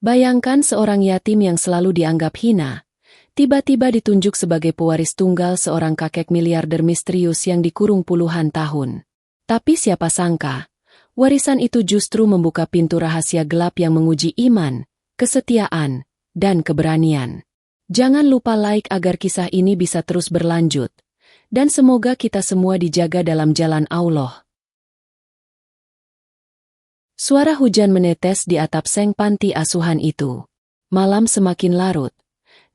Bayangkan seorang yatim yang selalu dianggap hina, tiba-tiba ditunjuk sebagai pewaris tunggal seorang kakek miliarder misterius yang dikurung puluhan tahun. Tapi siapa sangka, warisan itu justru membuka pintu rahasia gelap yang menguji iman, kesetiaan, dan keberanian. Jangan lupa like agar kisah ini bisa terus berlanjut. Dan semoga kita semua dijaga dalam jalan Allah. Suara hujan menetes di atap seng panti asuhan itu. Malam semakin larut,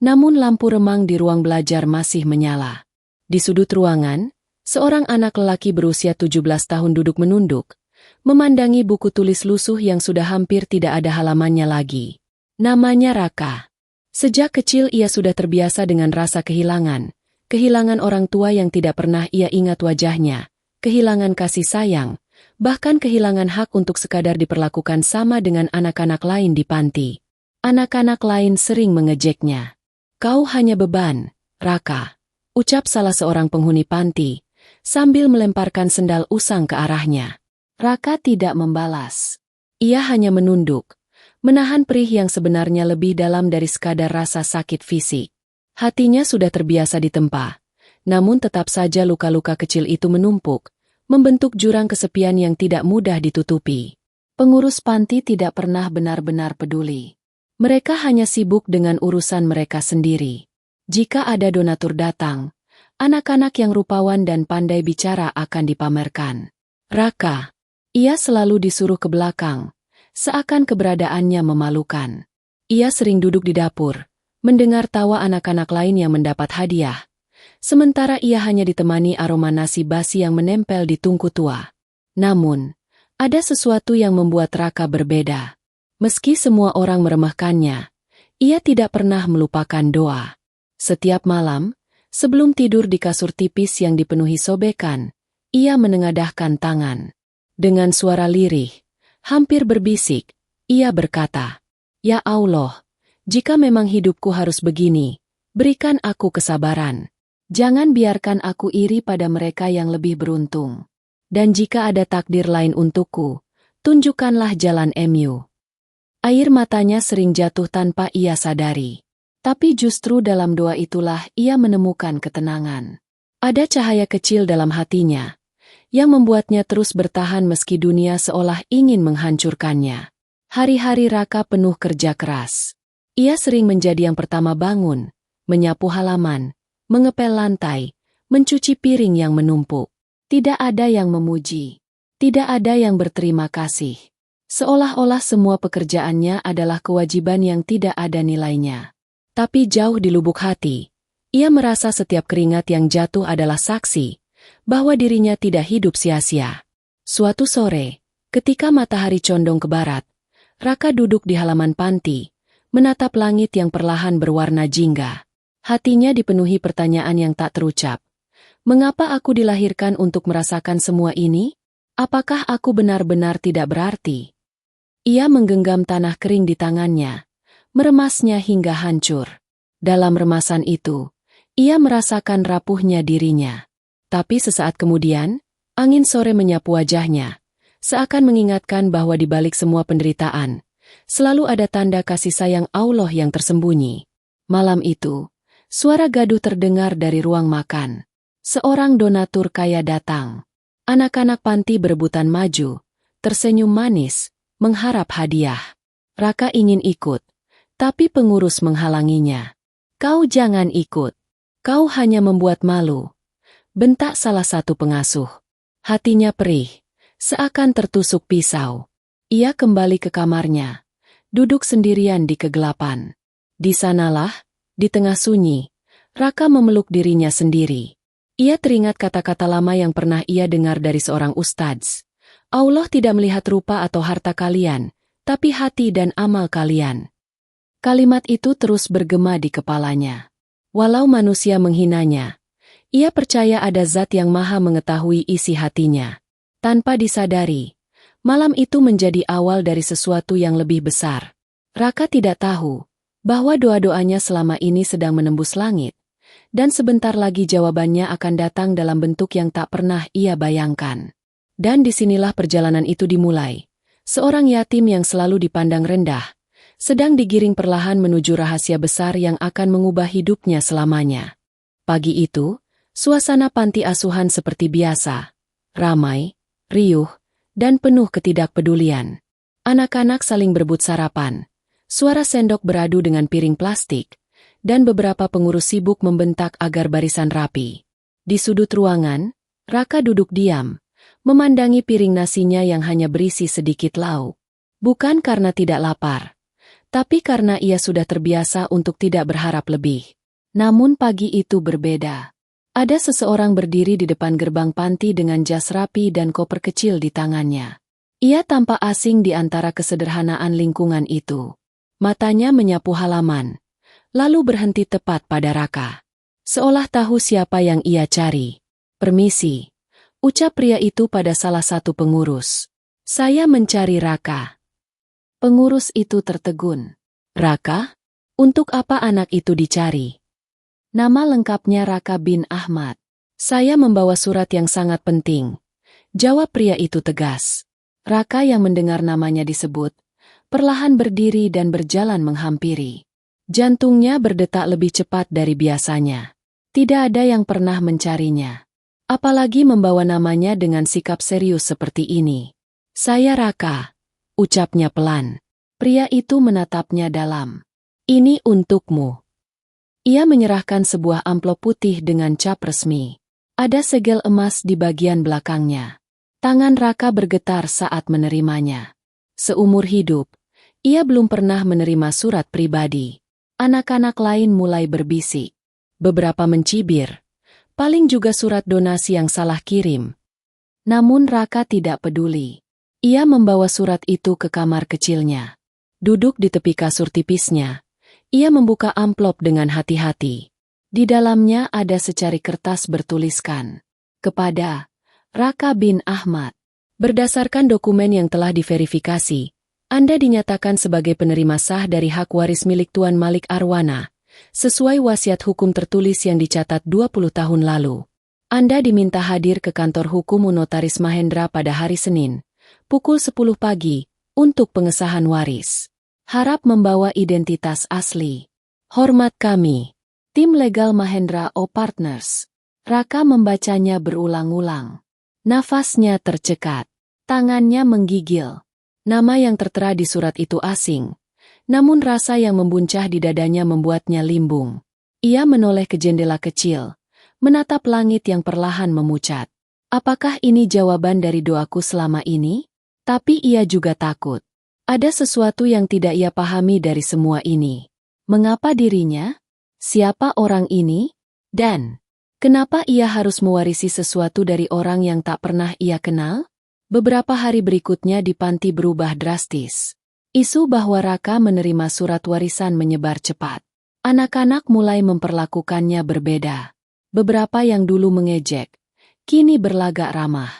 namun lampu remang di ruang belajar masih menyala. Di sudut ruangan, seorang anak lelaki berusia 17 tahun duduk menunduk, memandangi buku tulis lusuh yang sudah hampir tidak ada halamannya lagi. Namanya Raka. Sejak kecil ia sudah terbiasa dengan rasa kehilangan orang tua yang tidak pernah ia ingat wajahnya, kehilangan kasih sayang, bahkan kehilangan hak untuk sekadar diperlakukan sama dengan anak-anak lain di panti. Anak-anak lain sering mengejeknya. "Kau hanya beban, Raka," ucap salah seorang penghuni panti, sambil melemparkan sendal usang ke arahnya. Raka tidak membalas. Ia hanya menunduk, menahan perih yang sebenarnya lebih dalam dari sekadar rasa sakit fisik. Hatinya sudah terbiasa ditempa, namun tetap saja luka-luka kecil itu menumpuk, membentuk jurang kesepian yang tidak mudah ditutupi. Pengurus panti tidak pernah benar-benar peduli. Mereka hanya sibuk dengan urusan mereka sendiri. Jika ada donatur datang, anak-anak yang rupawan dan pandai bicara akan dipamerkan. Raka, ia selalu disuruh ke belakang, seakan keberadaannya memalukan. Ia sering duduk di dapur, mendengar tawa anak-anak lain yang mendapat hadiah. Sementara ia hanya ditemani aroma nasi basi yang menempel di tungku tua. Namun, ada sesuatu yang membuat Raka berbeda. Meski semua orang meremehkannya, ia tidak pernah melupakan doa. Setiap malam, sebelum tidur di kasur tipis yang dipenuhi sobekan, ia menengadahkan tangan. Dengan suara lirih, hampir berbisik, ia berkata, "Ya Allah, jika memang hidupku harus begini, berikan aku kesabaran. Jangan biarkan aku iri pada mereka yang lebih beruntung. Dan jika ada takdir lain untukku, tunjukkanlah jalan MU." Air matanya sering jatuh tanpa ia sadari. Tapi justru dalam doa itulah ia menemukan ketenangan. Ada cahaya kecil dalam hatinya, yang membuatnya terus bertahan meski dunia seolah ingin menghancurkannya. Hari-hari Raka penuh kerja keras. Ia sering menjadi yang pertama bangun, menyapu halaman, mengepel lantai, mencuci piring yang menumpuk. Tidak ada yang memuji. Tidak ada yang berterima kasih. Seolah-olah semua pekerjaannya adalah kewajiban yang tidak ada nilainya. Tapi jauh di lubuk hati, ia merasa setiap keringat yang jatuh adalah saksi bahwa dirinya tidak hidup sia-sia. Suatu sore, ketika matahari condong ke barat, Raka duduk di halaman panti, menatap langit yang perlahan berwarna jingga. Hatinya dipenuhi pertanyaan yang tak terucap. Mengapa aku dilahirkan untuk merasakan semua ini? Apakah aku benar-benar tidak berarti? Ia menggenggam tanah kering di tangannya, meremasnya hingga hancur. Dalam remasan itu, ia merasakan rapuhnya dirinya. Tapi sesaat kemudian, angin sore menyapu wajahnya, seakan mengingatkan bahwa di balik semua penderitaan, selalu ada tanda kasih sayang Allah yang tersembunyi. Malam itu, suara gaduh terdengar dari ruang makan. Seorang donatur kaya datang. Anak-anak panti berebutan maju, tersenyum manis, mengharap hadiah. Raka ingin ikut, tapi pengurus menghalanginya. "Kau jangan ikut. Kau hanya membuat malu," bentak salah satu pengasuh. Hatinya perih, seakan tertusuk pisau. Ia kembali ke kamarnya, duduk sendirian di kegelapan. Di sanalah, di tengah sunyi, Raka memeluk dirinya sendiri. Ia teringat kata-kata lama yang pernah ia dengar dari seorang ustadz. Allah tidak melihat rupa atau harta kalian, tapi hati dan amal kalian. Kalimat itu terus bergema di kepalanya. Walau manusia menghinanya, ia percaya ada zat yang maha mengetahui isi hatinya. Tanpa disadari, malam itu menjadi awal dari sesuatu yang lebih besar. Raka tidak tahu bahwa doa-doanya selama ini sedang menembus langit, dan sebentar lagi jawabannya akan datang dalam bentuk yang tak pernah ia bayangkan. Dan disinilah perjalanan itu dimulai. Seorang yatim yang selalu dipandang rendah, sedang digiring perlahan menuju rahasia besar yang akan mengubah hidupnya selamanya. Pagi itu, suasana panti asuhan seperti biasa, ramai, riuh, dan penuh ketidakpedulian. Anak-anak saling berebut sarapan, suara sendok beradu dengan piring plastik, dan beberapa pengurus sibuk membentak agar barisan rapi. Di sudut ruangan, Raka duduk diam, memandangi piring nasinya yang hanya berisi sedikit lauk. Bukan karena tidak lapar, tapi karena ia sudah terbiasa untuk tidak berharap lebih. Namun pagi itu berbeda. Ada seseorang berdiri di depan gerbang panti dengan jas rapi dan koper kecil di tangannya. Ia tampak asing di antara kesederhanaan lingkungan itu. Matanya menyapu halaman, lalu berhenti tepat pada Raka. Seolah tahu siapa yang ia cari. "Permisi," ucap pria itu pada salah satu pengurus. "Saya mencari Raka." Pengurus itu tertegun. "Raka? Untuk apa anak itu dicari?" "Nama lengkapnya Raka bin Ahmad." "Saya membawa surat yang sangat penting," jawab pria itu tegas. Raka yang mendengar namanya disebut, perlahan berdiri dan berjalan menghampiri. Jantungnya berdetak lebih cepat dari biasanya. Tidak ada yang pernah mencarinya. Apalagi membawa namanya dengan sikap serius seperti ini. "Saya Raka," ucapnya pelan. Pria itu menatapnya dalam. "Ini untukmu." Ia menyerahkan sebuah amplop putih dengan cap resmi. Ada segel emas di bagian belakangnya. Tangan Raka bergetar saat menerimanya. Seumur hidup, ia belum pernah menerima surat pribadi. Anak-anak lain mulai berbisik. Beberapa mencibir. Paling juga surat donasi yang salah kirim. Namun Raka tidak peduli. Ia membawa surat itu ke kamar kecilnya. Duduk di tepi kasur tipisnya. Ia membuka amplop dengan hati-hati. Di dalamnya ada secari kertas bertuliskan, "Kepada Raka bin Ahmad. Berdasarkan dokumen yang telah diverifikasi, Anda dinyatakan sebagai penerima sah dari hak waris milik Tuan Malik Arwana, sesuai wasiat hukum tertulis yang dicatat 20 tahun lalu. Anda diminta hadir ke kantor hukum Notaris Mahendra pada hari Senin, pukul 10 pagi, untuk pengesahan waris. Harap membawa identitas asli. Hormat kami. Tim Legal Mahendra O Partners." Raka membacanya berulang-ulang. Nafasnya tercekat. Tangannya menggigil. Nama yang tertera di surat itu asing. Namun rasa yang membuncah di dadanya membuatnya limbung. Ia menoleh ke jendela kecil, menatap langit yang perlahan memucat. Apakah ini jawaban dari doaku selama ini? Tapi ia juga takut. Ada sesuatu yang tidak ia pahami dari semua ini. Mengapa dirinya? Siapa orang ini? Dan kenapa ia harus mewarisi sesuatu dari orang yang tak pernah ia kenal? Beberapa hari berikutnya di panti berubah drastis. Isu bahwa Raka menerima surat warisan menyebar cepat. Anak-anak mulai memperlakukannya berbeda. Beberapa yang dulu mengejek, kini berlagak ramah.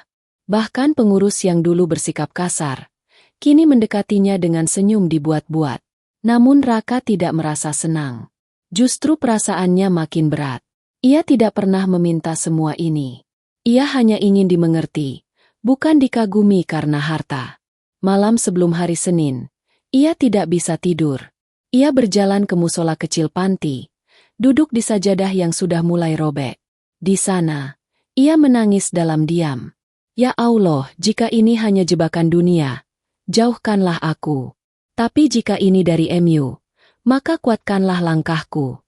Bahkan pengurus yang dulu bersikap kasar, kini mendekatinya dengan senyum dibuat-buat. Namun Raka tidak merasa senang. Justru perasaannya makin berat. Ia tidak pernah meminta semua ini. Ia hanya ingin dimengerti, bukan dikagumi karena harta. Malam sebelum hari Senin, ia tidak bisa tidur. Ia berjalan ke musola kecil panti, duduk di sajadah yang sudah mulai robek. Di sana, ia menangis dalam diam. "Ya Allah, jika ini hanya jebakan dunia, jauhkanlah aku. Tapi jika ini dari MU, maka kuatkanlah langkahku."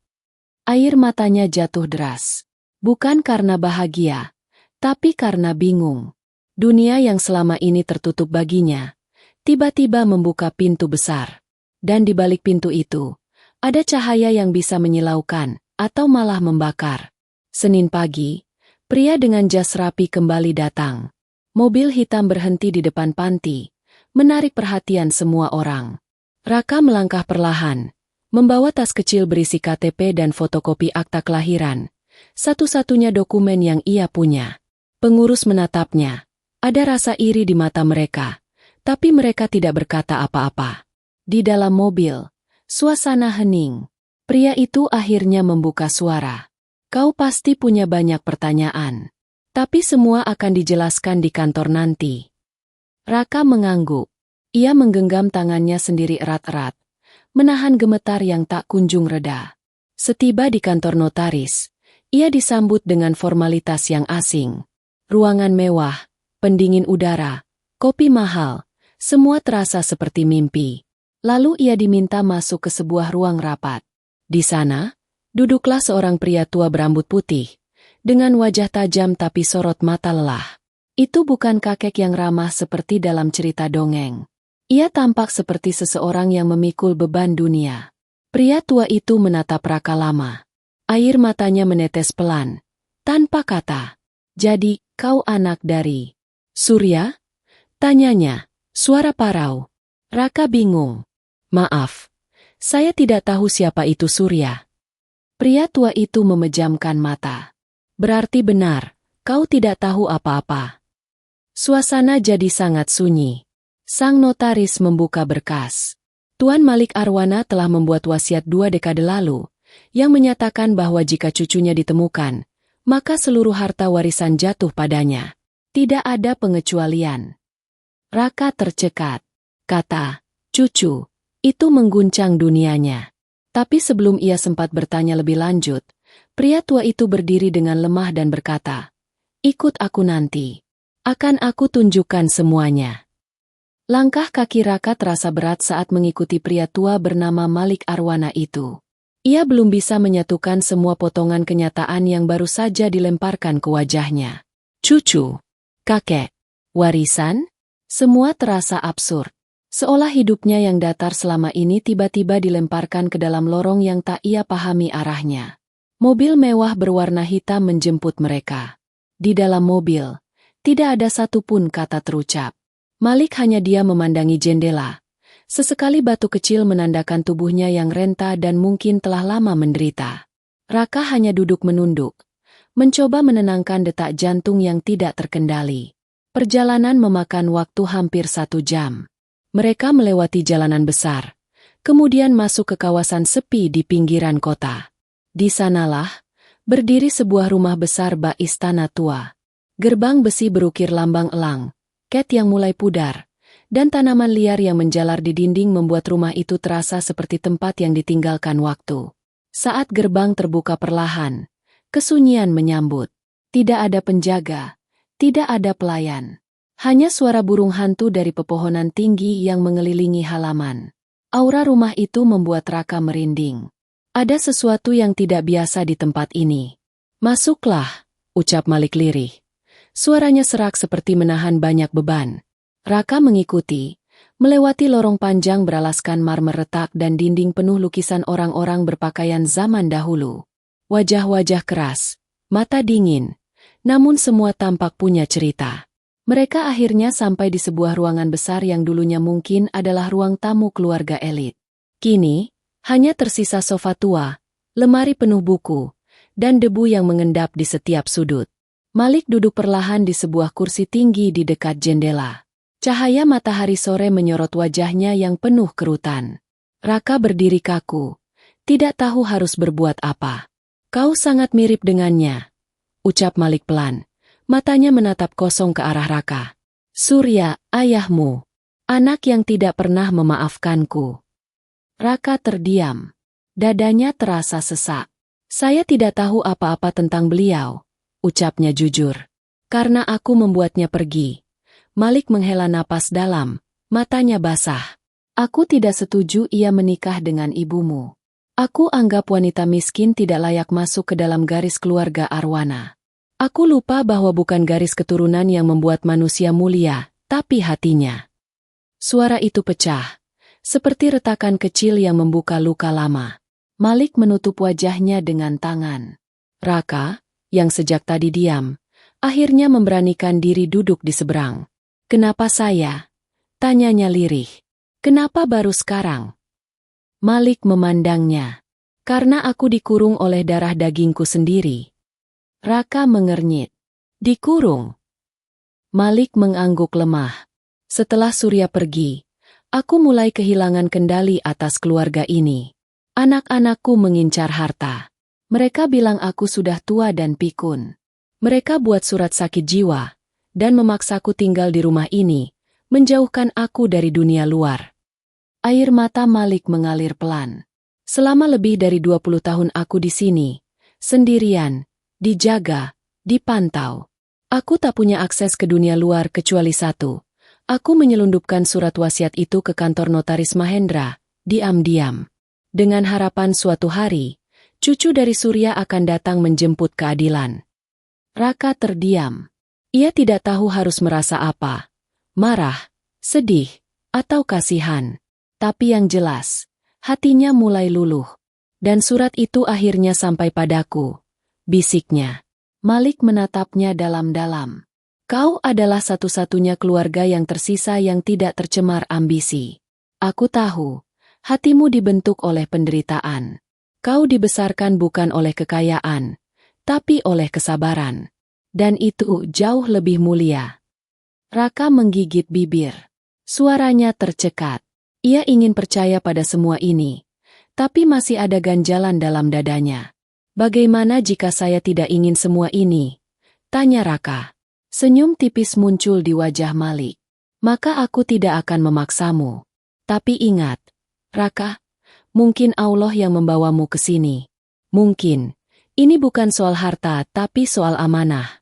Air matanya jatuh deras. Bukan karena bahagia, tapi karena bingung. Dunia yang selama ini tertutup baginya, tiba-tiba membuka pintu besar. Dan di balik pintu itu, ada cahaya yang bisa menyilaukan, atau malah membakar. Senin pagi, pria dengan jas rapi kembali datang. Mobil hitam berhenti di depan panti, menarik perhatian semua orang. Raka melangkah perlahan, membawa tas kecil berisi KTP dan fotokopi akta kelahiran, satu-satunya dokumen yang ia punya. Pengurus menatapnya. Ada rasa iri di mata mereka, tapi mereka tidak berkata apa-apa. Di dalam mobil, suasana hening. Pria itu akhirnya membuka suara. "Kau pasti punya banyak pertanyaan, tapi semua akan dijelaskan di kantor nanti." Raka mengangguk. Ia menggenggam tangannya sendiri erat-erat, menahan gemetar yang tak kunjung reda. Setiba di kantor notaris, ia disambut dengan formalitas yang asing. Ruangan mewah, pendingin udara, kopi mahal, semua terasa seperti mimpi. Lalu ia diminta masuk ke sebuah ruang rapat. Di sana, duduklah seorang pria tua berambut putih, dengan wajah tajam tapi sorot mata lelah. Itu bukan kakek yang ramah seperti dalam cerita dongeng. Ia tampak seperti seseorang yang memikul beban dunia. Pria tua itu menatap Raka lama. Air matanya menetes pelan, tanpa kata. "Jadi, kau anak dari Surya?" tanyanya, suara parau. Raka bingung. "Maaf, saya tidak tahu siapa itu Surya." Pria tua itu memejamkan mata. "Berarti benar, kau tidak tahu apa-apa." Suasana jadi sangat sunyi. Sang notaris membuka berkas. Tuan Malik Arwana telah membuat wasiat 2 dekade lalu, yang menyatakan bahwa jika cucunya ditemukan, maka seluruh harta warisan jatuh padanya. Tidak ada pengecualian. Raka tercekat. Kata, "Cucu," itu mengguncang dunianya. Tapi sebelum ia sempat bertanya lebih lanjut, pria tua itu berdiri dengan lemah dan berkata, "Ikut aku nanti. Akan aku tunjukkan semuanya." Langkah kaki Raka terasa berat saat mengikuti pria tua bernama Malik Arwana itu. Ia belum bisa menyatukan semua potongan kenyataan yang baru saja dilemparkan ke wajahnya. Cucu, kakek, warisan, semua terasa absurd. Seolah hidupnya yang datar selama ini tiba-tiba dilemparkan ke dalam lorong yang tak ia pahami arahnya. Mobil mewah berwarna hitam menjemput mereka. Di dalam mobil, tidak ada satupun kata terucap. Malik hanya diam memandangi jendela. Sesekali batu kecil menandakan tubuhnya yang renta dan mungkin telah lama menderita. Raka hanya duduk menunduk, mencoba menenangkan detak jantung yang tidak terkendali. Perjalanan memakan waktu hampir 1 jam. Mereka melewati jalanan besar, kemudian masuk ke kawasan sepi di pinggiran kota. Di sanalah, berdiri sebuah rumah besar bak istana tua. Gerbang besi berukir lambang elang, cat yang mulai pudar, dan tanaman liar yang menjalar di dinding membuat rumah itu terasa seperti tempat yang ditinggalkan waktu. Saat gerbang terbuka perlahan, kesunyian menyambut. Tidak ada penjaga, tidak ada pelayan. Hanya suara burung hantu dari pepohonan tinggi yang mengelilingi halaman. Aura rumah itu membuat Raka merinding. Ada sesuatu yang tidak biasa di tempat ini. "Masuklah," ucap Malik lirih. Suaranya serak seperti menahan banyak beban. Raka mengikuti, melewati lorong panjang beralaskan marmer retak dan dinding penuh lukisan orang-orang berpakaian zaman dahulu. Wajah-wajah keras, mata dingin, namun semua tampak punya cerita. Mereka akhirnya sampai di sebuah ruangan besar yang dulunya mungkin adalah ruang tamu keluarga elit. Kini, hanya tersisa sofa tua, lemari penuh buku, dan debu yang mengendap di setiap sudut. Malik duduk perlahan di sebuah kursi tinggi di dekat jendela. Cahaya matahari sore menyorot wajahnya yang penuh kerutan. Raka berdiri kaku, tidak tahu harus berbuat apa. "Kau sangat mirip dengannya," ucap Malik pelan. Matanya menatap kosong ke arah Raka. "Surya, ayahmu. Anak yang tidak pernah memaafkanku." Raka terdiam. Dadanya terasa sesak. "Saya tidak tahu apa-apa tentang beliau," ucapnya jujur. "Karena aku membuatnya pergi." Malik menghela napas dalam, matanya basah. "Aku tidak setuju ia menikah dengan ibumu. Aku anggap wanita miskin tidak layak masuk ke dalam garis keluarga Arwana. Aku lupa bahwa bukan garis keturunan yang membuat manusia mulia, tapi hatinya." Suara itu pecah, seperti retakan kecil yang membuka luka lama. Malik menutup wajahnya dengan tangan. Raka, yang sejak tadi diam, akhirnya memberanikan diri duduk di seberang. "Kenapa saya?" tanyanya lirih. "Kenapa baru sekarang?" Malik memandangnya. "Karena aku dikurung oleh darah dagingku sendiri." Raka mengernyit. "Dikurung?" Malik mengangguk lemah. "Setelah Surya pergi, aku mulai kehilangan kendali atas keluarga ini. Anak-anakku mengincar harta. Mereka bilang aku sudah tua dan pikun. Mereka buat surat sakit jiwa, dan memaksaku tinggal di rumah ini, menjauhkan aku dari dunia luar." Air mata Malik mengalir pelan. Selama lebih dari 20 tahun aku di sini, sendirian, dijaga, dipantau. Aku tak punya akses ke dunia luar kecuali satu. Aku menyelundupkan surat wasiat itu ke kantor notaris Mahendra, diam-diam. Dengan harapan suatu hari, cucu dari Surya akan datang menjemput keadilan. Raka terdiam. Ia tidak tahu harus merasa apa. Marah, sedih, atau kasihan. Tapi yang jelas, hatinya mulai luluh. Dan surat itu akhirnya sampai padaku. Bisiknya. Malik menatapnya dalam-dalam. Kau adalah satu-satunya keluarga yang tersisa yang tidak tercemar ambisi. Aku tahu, hatimu dibentuk oleh penderitaan. Kau dibesarkan bukan oleh kekayaan, tapi oleh kesabaran. Dan itu jauh lebih mulia. Raka menggigit bibir. Suaranya tercekat. Ia ingin percaya pada semua ini, tapi masih ada ganjalan dalam dadanya. Bagaimana jika saya tidak ingin semua ini? Tanya Raka. Senyum tipis muncul di wajah Malik. Maka aku tidak akan memaksamu. Tapi ingat, Raka, mungkin Allah yang membawamu ke sini. Mungkin, ini bukan soal harta tapi soal amanah.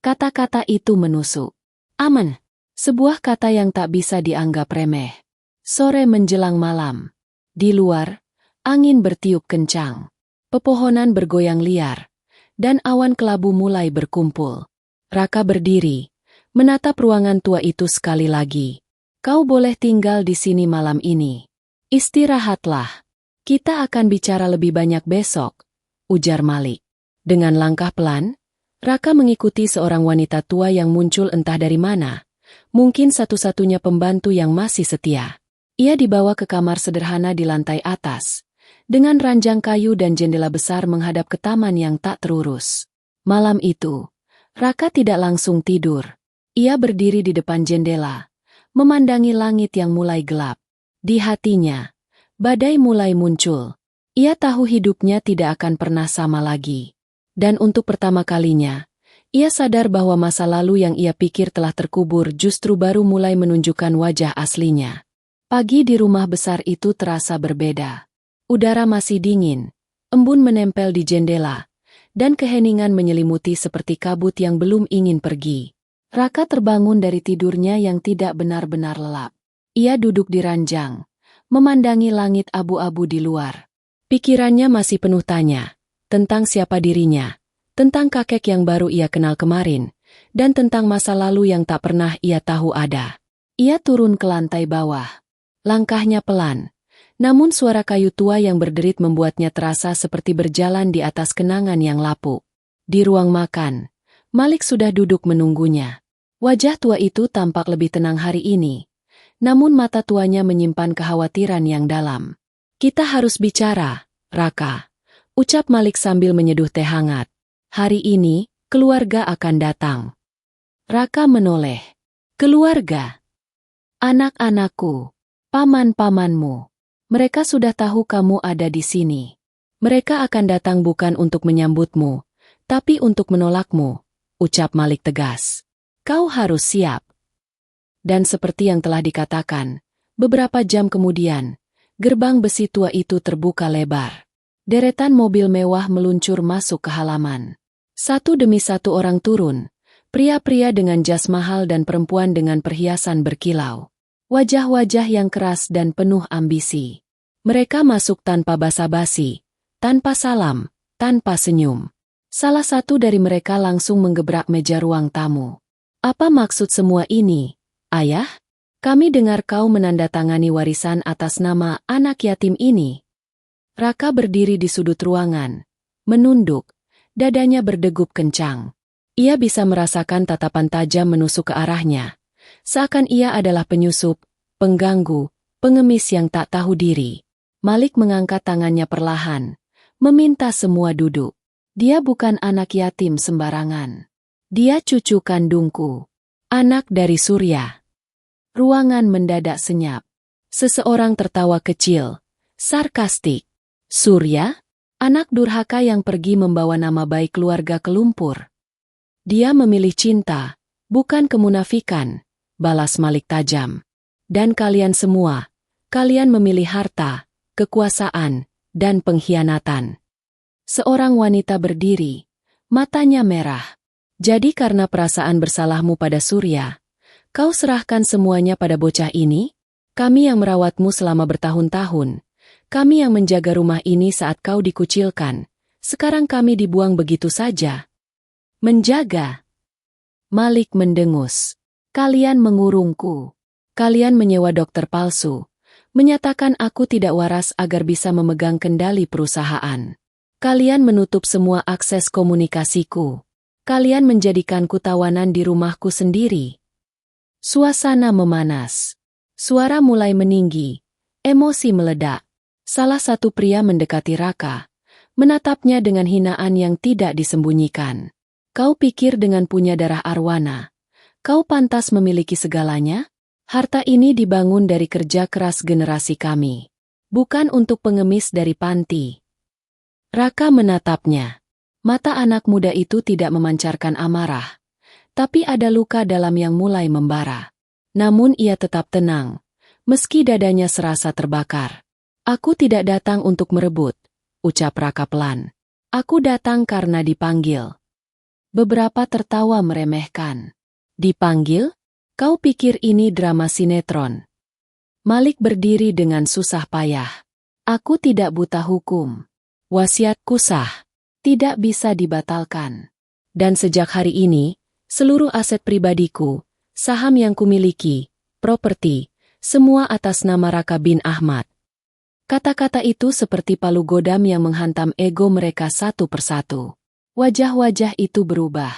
Kata-kata itu menusuk. Aman, sebuah kata yang tak bisa dianggap remeh. Sore menjelang malam. Di luar, angin bertiup kencang. Pepohonan bergoyang liar, dan awan kelabu mulai berkumpul. Raka berdiri, menatap ruangan tua itu sekali lagi. Kau boleh tinggal di sini malam ini. Istirahatlah. Kita akan bicara lebih banyak besok, ujar Malik. Dengan langkah pelan, Raka mengikuti seorang wanita tua yang muncul entah dari mana. Mungkin satu-satunya pembantu yang masih setia. Ia dibawa ke kamar sederhana di lantai atas. Dengan ranjang kayu dan jendela besar menghadap ke taman yang tak terurus. Malam itu, Raka tidak langsung tidur. Ia berdiri di depan jendela, memandangi langit yang mulai gelap. Di hatinya, badai mulai muncul. Ia tahu hidupnya tidak akan pernah sama lagi. Dan untuk pertama kalinya, ia sadar bahwa masa lalu yang ia pikir telah terkubur justru baru mulai menunjukkan wajah aslinya. Pagi di rumah besar itu terasa berbeda. Udara masih dingin, embun menempel di jendela, dan keheningan menyelimuti seperti kabut yang belum ingin pergi. Raka terbangun dari tidurnya yang tidak benar-benar lelap. Ia duduk di ranjang, memandangi langit abu-abu di luar. Pikirannya masih penuh tanya, tentang siapa dirinya, tentang kakek yang baru ia kenal kemarin, dan tentang masa lalu yang tak pernah ia tahu ada. Ia turun ke lantai bawah. Langkahnya pelan. Namun suara kayu tua yang berderit membuatnya terasa seperti berjalan di atas kenangan yang lapuk. Di ruang makan, Malik sudah duduk menunggunya. Wajah tua itu tampak lebih tenang hari ini. Namun mata tuanya menyimpan kekhawatiran yang dalam. Kita harus bicara, Raka, ucap Malik sambil menyeduh teh hangat. Hari ini, keluarga akan datang. Raka menoleh. Keluarga? Anak-anakku, paman-pamanmu. Mereka sudah tahu kamu ada di sini. Mereka akan datang bukan untuk menyambutmu, tapi untuk menolakmu, ucap Malik tegas. Kau harus siap. Dan seperti yang telah dikatakan, beberapa jam kemudian, gerbang besi tua itu terbuka lebar. Deretan mobil mewah meluncur masuk ke halaman. Satu demi satu orang turun, pria-pria dengan jas mahal dan perempuan dengan perhiasan berkilau. Wajah-wajah yang keras dan penuh ambisi. Mereka masuk tanpa basa-basi, tanpa salam, tanpa senyum. Salah satu dari mereka langsung menggebrak meja ruang tamu. Apa maksud semua ini, Ayah? Kami dengar kau menandatangani warisan atas nama anak yatim ini. Raka berdiri di sudut ruangan, menunduk, dadanya berdegup kencang. Ia bisa merasakan tatapan tajam menusuk ke arahnya. Seakan ia adalah penyusup, pengganggu, pengemis yang tak tahu diri. Malik mengangkat tangannya perlahan, meminta semua duduk. Dia bukan anak yatim sembarangan. Dia cucu kandungku. Anak dari Surya. Ruangan mendadak senyap. Seseorang tertawa kecil, sarkastik. Surya? Anak durhaka yang pergi membawa nama baik keluarga ke lumpur. Dia memilih cinta, bukan kemunafikan, balas Malik tajam. Dan kalian semua, Kalian memilih harta, kekuasaan, dan pengkhianatan. Seorang wanita berdiri, matanya merah. Jadi karena perasaan bersalahmu pada Surya, kau serahkan semuanya pada bocah ini? Kami yang merawatmu selama bertahun-tahun. Kami yang menjaga rumah ini saat kau dikucilkan. Sekarang kami dibuang begitu saja. Menjaga. Malik mendengus. Kalian mengurungku. Kalian menyewa dokter palsu. Menyatakan aku tidak waras agar bisa memegang kendali perusahaan. Kalian menutup semua akses komunikasiku. Kalian menjadikanku tawanan di rumahku sendiri. Suasana memanas. Suara mulai meninggi. Emosi meledak. Salah satu pria mendekati Raka. Menatapnya dengan hinaan yang tidak disembunyikan. Kau pikir dengan punya darah arwana, kau pantas memiliki segalanya? Harta ini dibangun dari kerja keras generasi kami. Bukan untuk pengemis dari panti. Raka menatapnya. Mata anak muda itu tidak memancarkan amarah. Tapi ada luka dalam yang mulai membara. Namun ia tetap tenang. Meski dadanya serasa terbakar. Aku tidak datang untuk merebut, ucap Raka pelan. Aku datang karena dipanggil. Beberapa tertawa meremehkan. Dipanggil? Kau pikir ini drama sinetron? Malik berdiri dengan susah payah. Aku tidak buta hukum. Wasiatku sah. Tidak bisa dibatalkan. Dan sejak hari ini, seluruh aset pribadiku, saham yang kumiliki, properti, semua atas nama Raka bin Ahmad. Kata-kata itu seperti palu godam yang menghantam ego mereka satu persatu. Wajah-wajah itu berubah.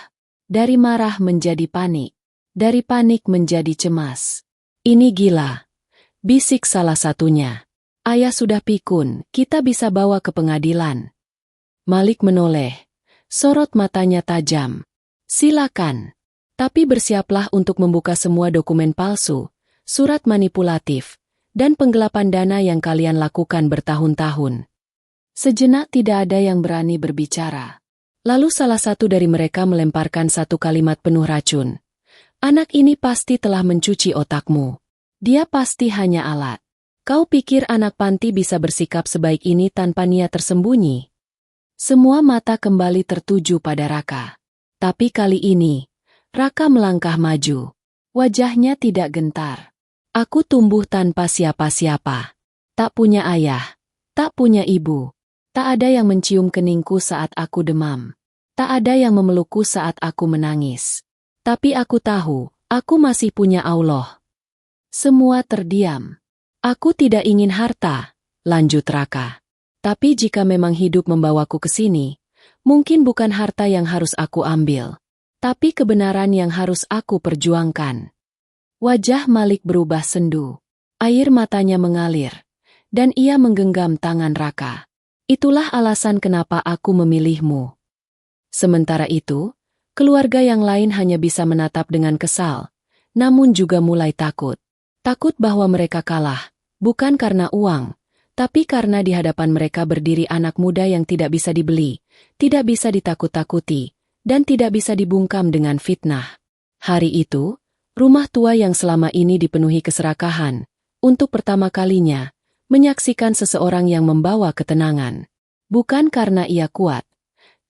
Dari marah menjadi panik. Dari panik menjadi cemas. Ini gila. Bisik salah satunya. Ayah sudah pikun, kita bisa bawa ke pengadilan. Malik menoleh. Sorot matanya tajam. Silakan. Tapi bersiaplah untuk membuka semua dokumen palsu, surat manipulatif, dan penggelapan dana yang kalian lakukan bertahun-tahun. Sejenak tidak ada yang berani berbicara. Lalu salah satu dari mereka melemparkan satu kalimat penuh racun. Anak ini pasti telah mencuci otakmu. Dia pasti hanya alat. Kau pikir anak panti bisa bersikap sebaik ini tanpa niat tersembunyi? Semua mata kembali tertuju pada Raka. Tapi kali ini, Raka melangkah maju. Wajahnya tidak gentar. Aku tumbuh tanpa siapa-siapa. Tak punya ayah. Tak punya ibu. Tak ada yang mencium keningku saat aku demam. Tak ada yang memelukku saat aku menangis. Tapi aku tahu, aku masih punya Allah. Semua terdiam. Aku tidak ingin harta, lanjut Raka. Tapi jika memang hidup membawaku ke sini, mungkin bukan harta yang harus aku ambil. Tapi kebenaran yang harus aku perjuangkan. Wajah Malik berubah sendu. Air matanya mengalir. Dan ia menggenggam tangan Raka. Itulah alasan kenapa aku memilihmu. Sementara itu, keluarga yang lain hanya bisa menatap dengan kesal, namun juga mulai takut. Takut bahwa mereka kalah, bukan karena uang, tapi karena di hadapan mereka berdiri anak muda yang tidak bisa dibeli, tidak bisa ditakut-takuti, dan tidak bisa dibungkam dengan fitnah. Hari itu, rumah tua yang selama ini dipenuhi keserakahan, untuk pertama kalinya, menyaksikan seseorang yang membawa ketenangan. Bukan karena ia kuat,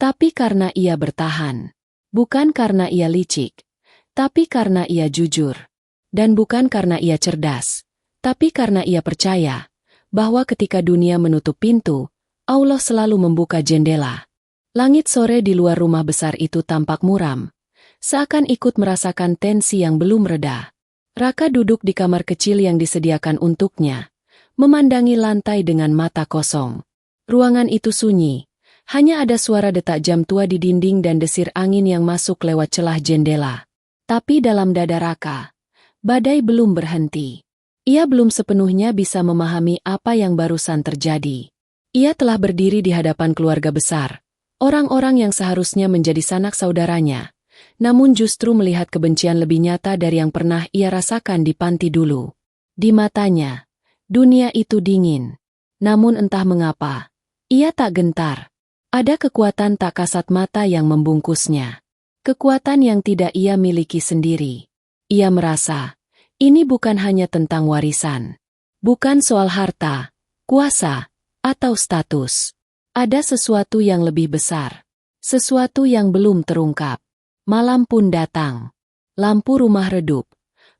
tapi karena ia bertahan. Bukan karena ia licik, tapi karena ia jujur. Dan bukan karena ia cerdas, tapi karena ia percaya bahwa ketika dunia menutup pintu, Allah selalu membuka jendela. Langit sore di luar rumah besar itu tampak muram, seakan ikut merasakan tensi yang belum reda. Raka duduk di kamar kecil yang disediakan untuknya, memandangi lantai dengan mata kosong. Ruangan itu sunyi. Hanya ada suara detak jam tua di dinding dan desir angin yang masuk lewat celah jendela. Tapi dalam dada Raka, badai belum berhenti. Ia belum sepenuhnya bisa memahami apa yang barusan terjadi. Ia telah berdiri di hadapan keluarga besar, orang-orang yang seharusnya menjadi sanak saudaranya, namun justru melihat kebencian lebih nyata dari yang pernah ia rasakan di panti dulu. Di matanya, dunia itu dingin. Namun entah mengapa, ia tak gentar. Ada kekuatan tak kasat mata yang membungkusnya. Kekuatan yang tidak ia miliki sendiri. Ia merasa, ini bukan hanya tentang warisan. Bukan soal harta, kuasa, atau status. Ada sesuatu yang lebih besar. Sesuatu yang belum terungkap. Malam pun datang. Lampu rumah redup.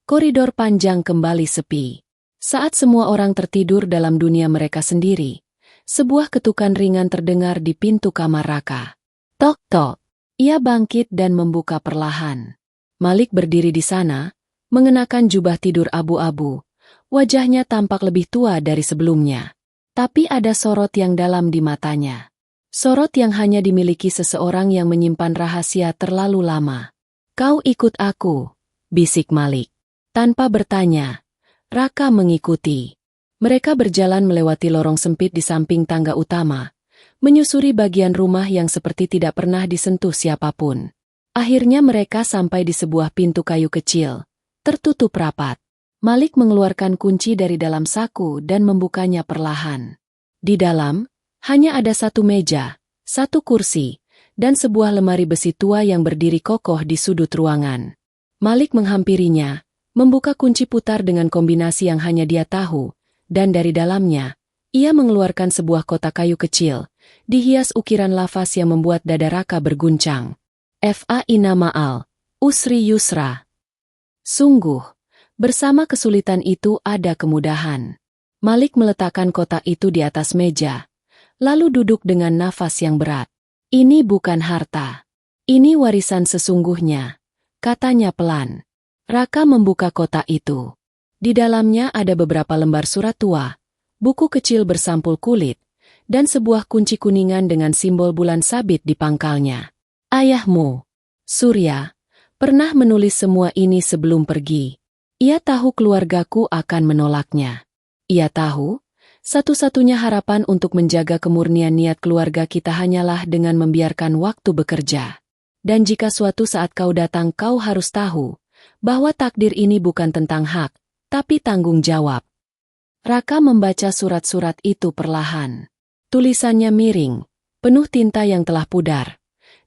Koridor panjang kembali sepi. Saat semua orang tertidur dalam dunia mereka sendiri, sebuah ketukan ringan terdengar di pintu kamar Raka. Tok tok. Ia bangkit dan membuka perlahan. Malik berdiri di sana, mengenakan jubah tidur abu-abu. Wajahnya tampak lebih tua dari sebelumnya. Tapi ada sorot yang dalam di matanya. Sorot yang hanya dimiliki seseorang yang menyimpan rahasia terlalu lama. Kau ikut aku, bisik Malik. Tanpa bertanya, Raka mengikuti. Mereka berjalan melewati lorong sempit di samping tangga utama, menyusuri bagian rumah yang seperti tidak pernah disentuh siapapun. Akhirnya mereka sampai di sebuah pintu kayu kecil, tertutup rapat. Malik mengeluarkan kunci dari dalam saku dan membukanya perlahan. Di dalam, hanya ada satu meja, satu kursi, dan sebuah lemari besi tua yang berdiri kokoh di sudut ruangan. Malik menghampirinya, membuka kunci putar dengan kombinasi yang hanya dia tahu, dan dari dalamnya, ia mengeluarkan sebuah kotak kayu kecil, dihias ukiran lafaz yang membuat dada Raka berguncang. Faina ma'al, usri yusra. Sungguh, bersama kesulitan itu ada kemudahan. Malik meletakkan kotak itu di atas meja, lalu duduk dengan nafas yang berat. Ini bukan harta. Ini warisan sesungguhnya, katanya pelan. Raka membuka kotak itu. Di dalamnya ada beberapa lembar surat tua, buku kecil bersampul kulit, dan sebuah kunci kuningan dengan simbol bulan sabit di pangkalnya. Ayahmu, Surya, pernah menulis semua ini sebelum pergi. Ia tahu keluargaku akan menolaknya. Ia tahu, satu-satunya harapan untuk menjaga kemurnian niat keluarga kita hanyalah dengan membiarkan waktu bekerja. Dan jika suatu saat kau datang kau harus tahu, bahwa takdir ini bukan tentang hak, tapi tanggung jawab. Raka membaca surat-surat itu perlahan. Tulisannya miring, penuh tinta yang telah pudar.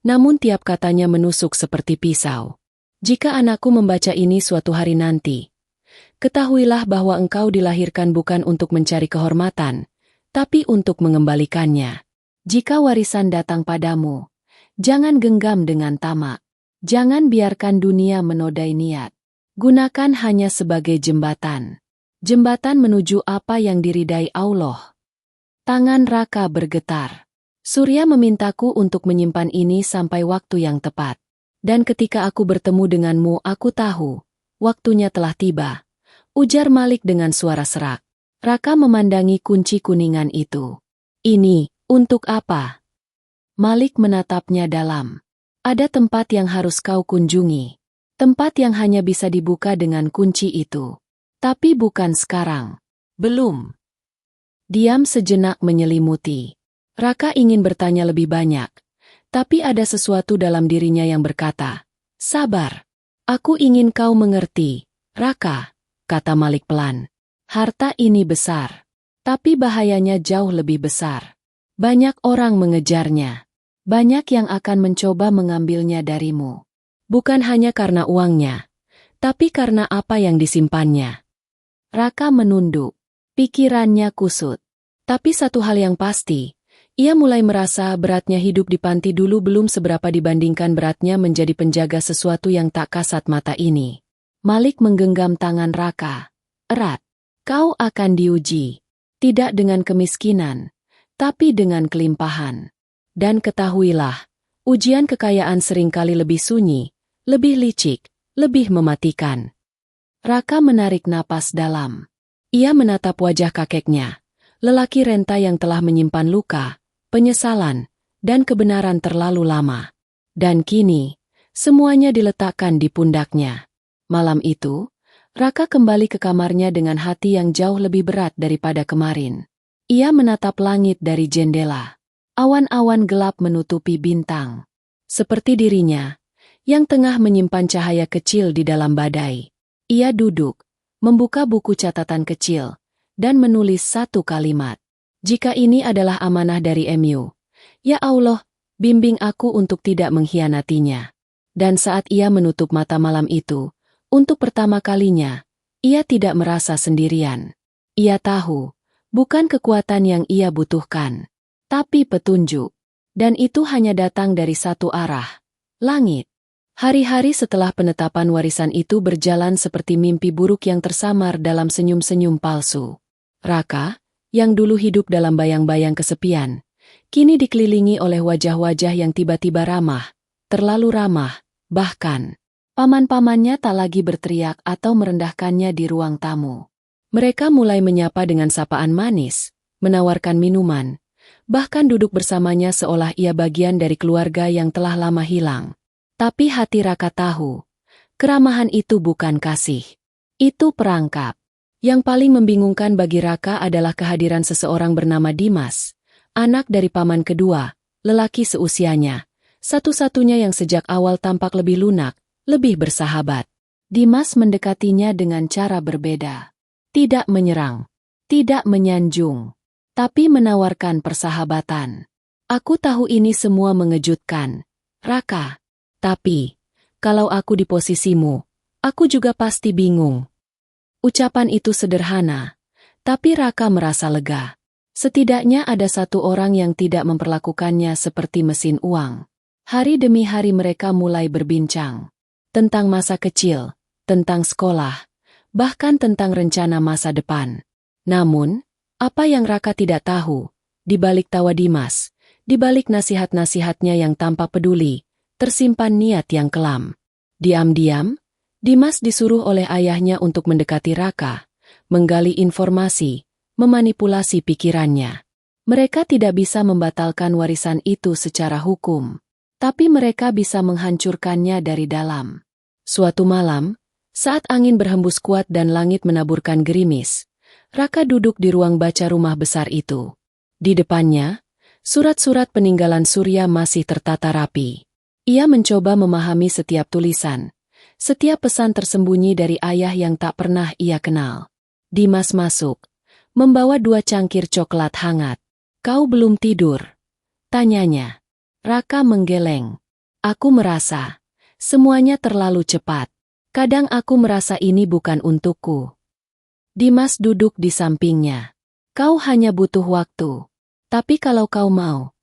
Namun tiap katanya menusuk seperti pisau. Jika anakku membaca ini suatu hari nanti, ketahuilah bahwa engkau dilahirkan bukan untuk mencari kehormatan, tapi untuk mengembalikannya. Jika warisan datang padamu, jangan genggam dengan tamak. Jangan biarkan dunia menodai niat. Gunakan hanya sebagai jembatan. Jembatan menuju apa yang diridai Allah. Tangan Raka bergetar. Surya memintaku untuk menyimpan ini sampai waktu yang tepat. Dan ketika aku bertemu denganmu aku tahu, waktunya telah tiba. Ujar Malik dengan suara serak. Raka memandangi kunci kuningan itu. Ini, untuk apa? Malik menatapnya dalam. Ada tempat yang harus kau kunjungi. Tempat yang hanya bisa dibuka dengan kunci itu. Tapi bukan sekarang. Belum. Diam sejenak menyelimuti. Raka ingin bertanya lebih banyak. Tapi ada sesuatu dalam dirinya yang berkata, sabar. Aku ingin kau mengerti, Raka, kata Malik pelan. Harta ini besar. Tapi bahayanya jauh lebih besar. Banyak orang mengejarnya. Banyak yang akan mencoba mengambilnya darimu. Bukan hanya karena uangnya, tapi karena apa yang disimpannya. Raka menunduk. Pikirannya kusut. Tapi satu hal yang pasti, ia mulai merasa beratnya hidup di panti dulu belum seberapa dibandingkan beratnya menjadi penjaga sesuatu yang tak kasat mata ini. Malik menggenggam tangan Raka. Erat. Kau akan diuji. Tidak dengan kemiskinan, tapi dengan kelimpahan. Dan ketahuilah, ujian kekayaan seringkali lebih sunyi, lebih licik, lebih mematikan. Raka menarik napas dalam. Ia menatap wajah kakeknya, lelaki renta yang telah menyimpan luka, penyesalan, dan kebenaran terlalu lama. Dan kini, semuanya diletakkan di pundaknya. Malam itu, Raka kembali ke kamarnya dengan hati yang jauh lebih berat daripada kemarin. Ia menatap langit dari jendela. Awan-awan gelap menutupi bintang. Seperti dirinya, yang tengah menyimpan cahaya kecil di dalam badai. Ia duduk, membuka buku catatan kecil, dan menulis satu kalimat. Jika ini adalah amanah dari MU, ya Allah, bimbing aku untuk tidak mengkhianatinya. Dan saat ia menutup mata malam itu, untuk pertama kalinya, ia tidak merasa sendirian. Ia tahu, bukan kekuatan yang ia butuhkan, tapi petunjuk. Dan itu hanya datang dari satu arah, langit. Hari-hari setelah penetapan warisan itu berjalan seperti mimpi buruk yang tersamar dalam senyum-senyum palsu. Raka, yang dulu hidup dalam bayang-bayang kesepian, kini dikelilingi oleh wajah-wajah yang tiba-tiba ramah, terlalu ramah, bahkan paman-pamannya tak lagi berteriak atau merendahkannya di ruang tamu. Mereka mulai menyapa dengan sapaan manis, menawarkan minuman, bahkan duduk bersamanya seolah ia bagian dari keluarga yang telah lama hilang. Tapi hati Raka tahu, keramahan itu bukan kasih. Itu perangkap. Yang paling membingungkan bagi Raka adalah kehadiran seseorang bernama Dimas, anak dari paman kedua, lelaki seusianya, satu-satunya yang sejak awal tampak lebih lunak, lebih bersahabat. Dimas mendekatinya dengan cara berbeda. Tidak menyerang, tidak menyanjung, tapi menawarkan persahabatan. Aku tahu ini semua mengejutkan, Raka. Tapi, kalau aku di posisimu, aku juga pasti bingung. Ucapan itu sederhana, tapi Raka merasa lega. Setidaknya ada satu orang yang tidak memperlakukannya seperti mesin uang. Hari demi hari mereka mulai berbincang. Tentang masa kecil, tentang sekolah, bahkan tentang rencana masa depan. Namun, apa yang Raka tidak tahu, di balik tawa Dimas, di balik nasihat-nasihatnya yang tanpa peduli, tersimpan niat yang kelam. Diam-diam, Dimas disuruh oleh ayahnya untuk mendekati Raka, menggali informasi, memanipulasi pikirannya. Mereka tidak bisa membatalkan warisan itu secara hukum, tapi mereka bisa menghancurkannya dari dalam. Suatu malam, saat angin berhembus kuat dan langit menaburkan gerimis, Raka duduk di ruang baca rumah besar itu. Di depannya, surat-surat peninggalan Surya masih tertata rapi. Ia mencoba memahami setiap tulisan, setiap pesan tersembunyi dari ayah yang tak pernah ia kenal. Dimas masuk, membawa 2 cangkir coklat hangat. "Kau belum tidur?" tanyanya. Raka menggeleng. "Aku merasa semuanya terlalu cepat. Kadang aku merasa ini bukan untukku." Dimas duduk di sampingnya. "Kau hanya butuh waktu. Tapi kalau kau mau,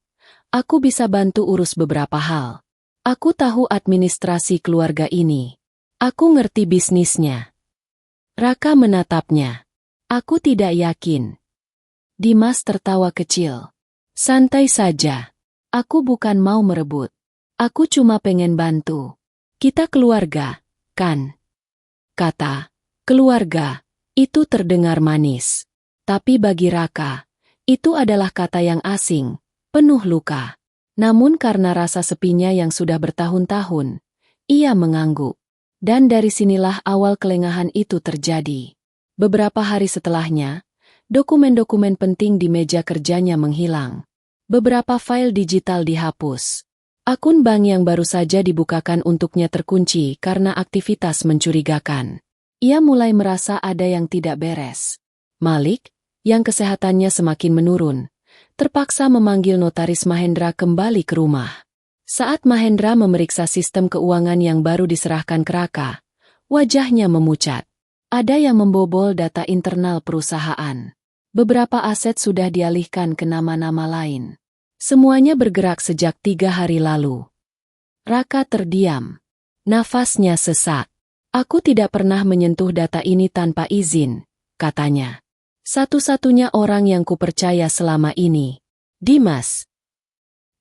aku bisa bantu urus beberapa hal. Aku tahu administrasi keluarga ini. Aku ngerti bisnisnya." Raka menatapnya. "Aku tidak yakin." Dimas tertawa kecil. "Santai saja. Aku bukan mau merebut. Aku cuma pengen bantu. Kita keluarga, kan?" Kata keluarga itu terdengar manis. Tapi bagi Raka, itu adalah kata yang asing, penuh luka. Namun karena rasa sepinya yang sudah bertahun-tahun, ia mengangguk. Dan dari sinilah awal kelengahan itu terjadi. Beberapa hari setelahnya, dokumen-dokumen penting di meja kerjanya menghilang. Beberapa file digital dihapus. Akun bank yang baru saja dibukakan untuknya terkunci karena aktivitas mencurigakan. Ia mulai merasa ada yang tidak beres. Malik, yang kesehatannya semakin menurun, terpaksa memanggil notaris Mahendra kembali ke rumah. Saat Mahendra memeriksa sistem keuangan yang baru diserahkan ke Raka, wajahnya memucat. Ada yang membobol data internal perusahaan. Beberapa aset sudah dialihkan ke nama-nama lain. Semuanya bergerak sejak 3 hari lalu. Raka terdiam. Nafasnya sesak. "Aku tidak pernah menyentuh data ini tanpa izin," katanya. "Satu-satunya orang yang kupercaya selama ini, Dimas."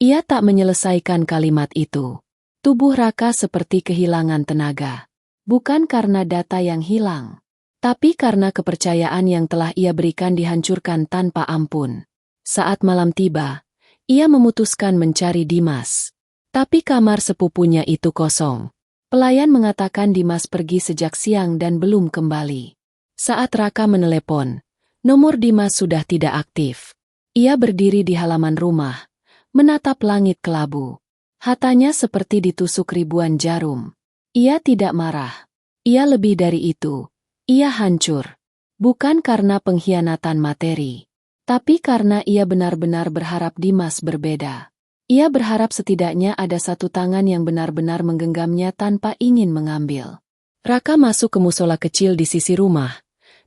Ia tak menyelesaikan kalimat itu. Tubuh Raka seperti kehilangan tenaga. Bukan karena data yang hilang, tapi karena kepercayaan yang telah ia berikan dihancurkan tanpa ampun. Saat malam tiba, ia memutuskan mencari Dimas. Tapi kamar sepupunya itu kosong. Pelayan mengatakan Dimas pergi sejak siang dan belum kembali. Saat Raka menelepon, nomor Dimas sudah tidak aktif. Ia berdiri di halaman rumah, menatap langit kelabu. Hatanya seperti ditusuk ribuan jarum. Ia tidak marah. Ia lebih dari itu. Ia hancur. Bukan karena pengkhianatan materi, tapi karena ia benar-benar berharap Dimas berbeda. Ia berharap setidaknya ada satu tangan yang benar-benar menggenggamnya tanpa ingin mengambil. Raka masuk ke musola kecil di sisi rumah,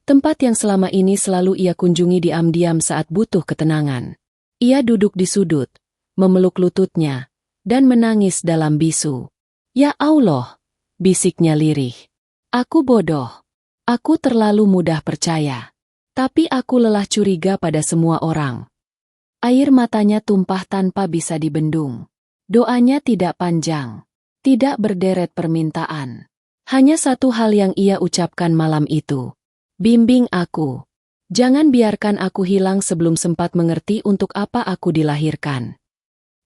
Tempat yang selama ini selalu ia kunjungi diam-diam saat butuh ketenangan. Ia duduk di sudut, memeluk lututnya, dan menangis dalam bisu. "Ya Allah," bisiknya lirih. "Aku bodoh. Aku terlalu mudah percaya. Tapi aku lelah curiga pada semua orang." Air matanya tumpah tanpa bisa dibendung. Doanya tidak panjang, tidak berderet permintaan. Hanya satu hal yang ia ucapkan malam itu. "Bimbing aku. Jangan biarkan aku hilang sebelum sempat mengerti untuk apa aku dilahirkan."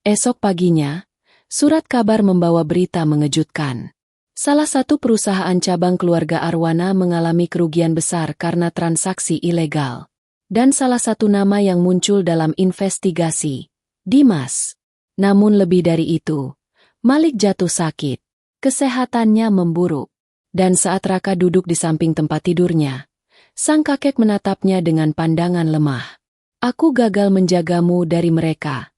Esok paginya, surat kabar membawa berita mengejutkan. Salah satu perusahaan cabang keluarga Arwana mengalami kerugian besar karena transaksi ilegal. Dan salah satu nama yang muncul dalam investigasi, Dimas. Namun lebih dari itu, Malik jatuh sakit. Kesehatannya memburuk. Dan saat Raka duduk di samping tempat tidurnya, sang kakek menatapnya dengan pandangan lemah. "Aku gagal menjagamu dari mereka,"